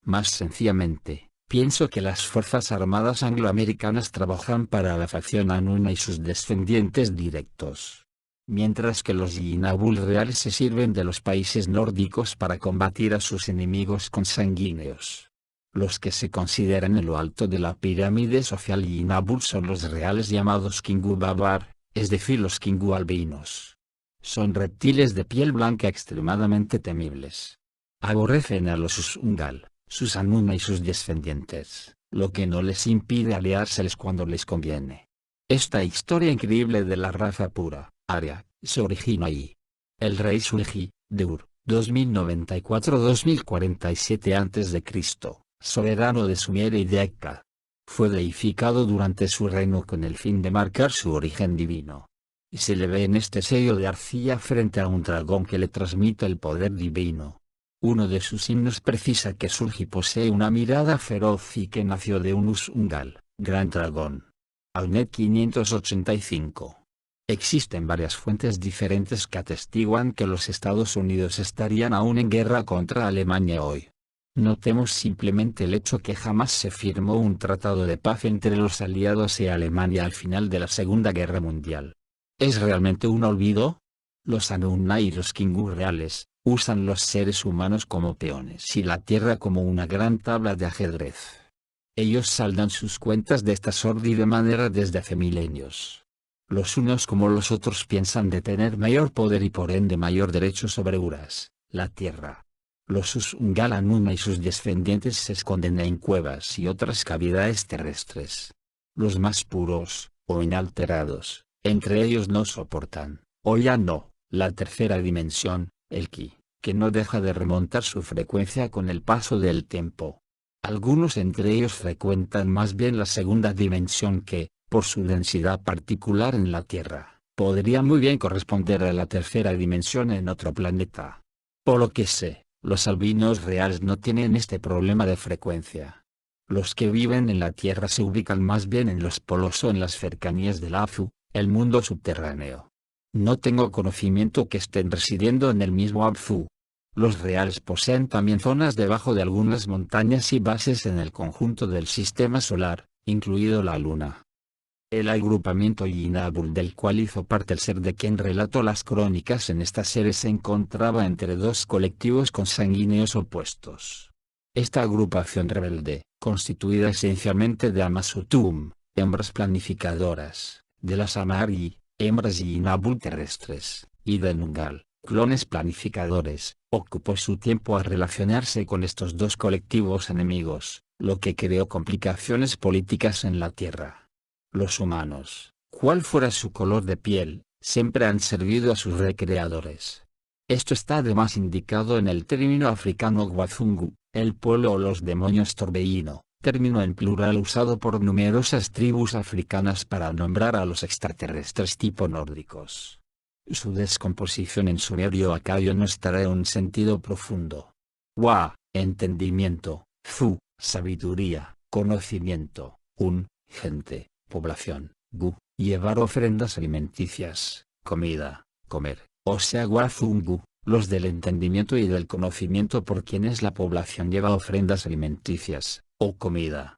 Más sencillamente, pienso que las Fuerzas Armadas angloamericanas trabajan para la facción Anuna y sus descendientes directos, mientras que los Yinabul reales se sirven de los países nórdicos para combatir a sus enemigos consanguíneos. Los que se consideran en lo alto de la pirámide social Yinabul son los reales llamados Kingu Babar, es decir, los Kingu albinos. Son reptiles de piel blanca extremadamente temibles. Aborrecen a los Usungal, sus Anuna y sus descendientes, lo que no les impide aliárseles cuando les conviene. Esta historia increíble de la raza pura, Arya, se origina ahí. El rey Sulji, de Ur, 2094-2047 a.C., soberano de Sumer y de Akka, fue deificado durante su reino con el fin de marcar su origen divino. Y se le ve en este sello de arcilla frente a un dragón que le transmite el poder divino. Uno de sus himnos precisa que Sulji posee una mirada feroz y que nació de un Usungal, gran dragón. Aunet 585. Existen varias fuentes diferentes que atestiguan que los Estados Unidos estarían aún en guerra contra Alemania hoy. Notemos simplemente el hecho que jamás se firmó un tratado de paz entre los aliados y Alemania al final de la Segunda Guerra Mundial. ¿Es realmente un olvido? Los Anunna y los Kingu reales usan los seres humanos como peones y la Tierra como una gran tabla de ajedrez. Ellos saldan sus cuentas de esta sórdida manera desde hace milenios. Los unos como los otros piensan de tener mayor poder y por ende mayor derecho sobre Uras, la Tierra. Los Usungal Anuna y sus descendientes se esconden en cuevas y otras cavidades terrestres. Los más puros, o inalterados, entre ellos no soportan, o ya no, la tercera dimensión, el Ki, que no deja de remontar su frecuencia con el paso del tiempo. Algunos entre ellos frecuentan más bien la segunda dimensión que, por su densidad particular en la Tierra, podría muy bien corresponder a la tercera dimensión en otro planeta. Por lo que sé, los albinos reales no tienen este problema de frecuencia. Los que viven en la Tierra se ubican más bien en los polos o en las cercanías del Azu, el mundo subterráneo. No tengo conocimiento que estén residiendo en el mismo Azu. Los reales poseen también zonas debajo de algunas montañas y bases en el conjunto del sistema solar, incluido la Luna. El agrupamiento Yinabul del cual hizo parte el ser de quien relato las crónicas en esta serie se encontraba entre dos colectivos consanguíneos opuestos. Esta agrupación rebelde, constituida esencialmente de Amasutum, hembras planificadoras, de las Amari, hembras Yinabul terrestres, y de Nungal, clones planificadores, ocupó su tiempo a relacionarse con estos dos colectivos enemigos, lo que creó complicaciones políticas en la Tierra. Los humanos, cual fuera su color de piel, siempre han servido a sus recreadores. Esto está además indicado en el término africano Gwazungu, el pueblo o los demonios torbellino, término en plural usado por numerosas tribus africanas para nombrar a los extraterrestres tipo nórdicos. Su descomposición en sumerio acadio nos trae un sentido profundo. Wa, entendimiento, zu, sabiduría, conocimiento, gente, población, gu, llevar ofrendas alimenticias, comida, comer, o sea guazungu, los del entendimiento y del conocimiento por quienes la población lleva ofrendas alimenticias, o comida.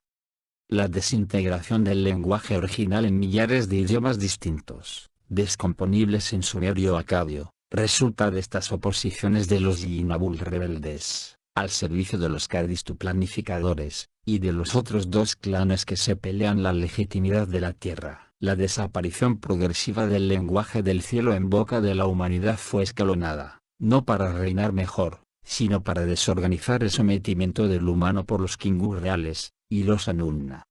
La desintegración del lenguaje original en millares de idiomas distintos, descomponibles en sumerio acadio, resulta de estas oposiciones de los Yinabul rebeldes, al servicio de los Kadistu planificadores, y de los otros dos clanes que se pelean la legitimidad de la tierra. La desaparición progresiva del lenguaje del cielo en boca de la humanidad fue escalonada, no para reinar mejor, sino para desorganizar el sometimiento del humano por los Kingu reales, y los Anunna.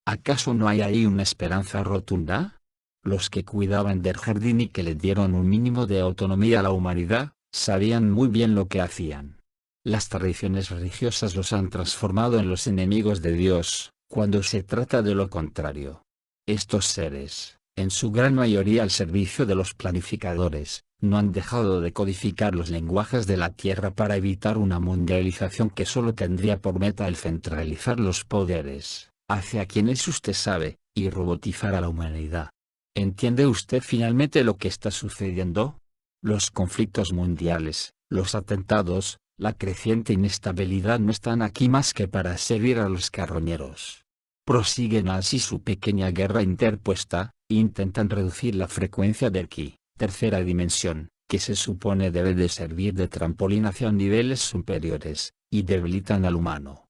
¿Acaso no hay ahí una esperanza rotunda? Los que cuidaban del jardín y que le dieron un mínimo de autonomía a la humanidad, sabían muy bien lo que hacían. Las tradiciones religiosas los han transformado en los enemigos de Dios, cuando se trata de lo contrario. Estos seres, en su gran mayoría al servicio de los planificadores, no han dejado de codificar los lenguajes de la Tierra para evitar una mundialización que solo tendría por meta el centralizar los poderes, hacia quienes usted sabe, y robotizar a la humanidad. ¿Entiende usted finalmente lo que está sucediendo? Los conflictos mundiales, los atentados, la creciente inestabilidad no están aquí más que para servir a los carroñeros. Prosiguen así su pequeña guerra interpuesta, intentan reducir la frecuencia del ki, tercera dimensión, que se supone debe de servir de trampolín hacia niveles superiores, y debilitan al humano.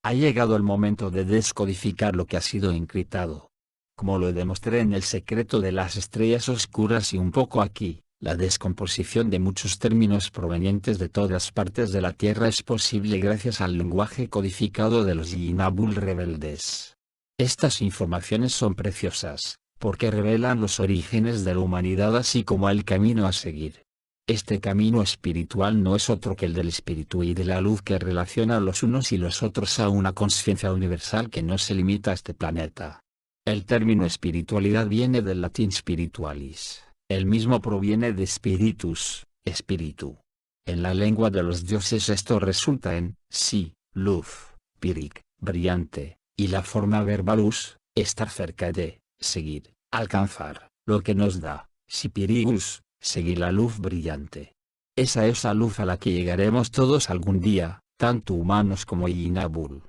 Ha llegado el momento de descodificar lo que ha sido encriptado. Como lo demostré en El secreto de las estrellas oscuras y un poco aquí, la descomposición de muchos términos provenientes de todas partes de la Tierra es posible gracias al lenguaje codificado de los Yinabul rebeldes. Estas informaciones son preciosas, porque revelan los orígenes de la humanidad así como el camino a seguir. Este camino espiritual no es otro que el del espíritu y de la luz que relaciona a los unos y los otros a una conciencia universal que no se limita a este planeta. El término espiritualidad viene del latín spiritualis. El mismo proviene de spiritus, espíritu. En la lengua de los dioses esto resulta en, sí, luz, pirik, brillante, y la forma verbalus, estar cerca de, seguir, alcanzar, lo que nos da, sipirigus, seguir la luz brillante. Esa luz a la que llegaremos todos algún día, tanto humanos como Yinabul.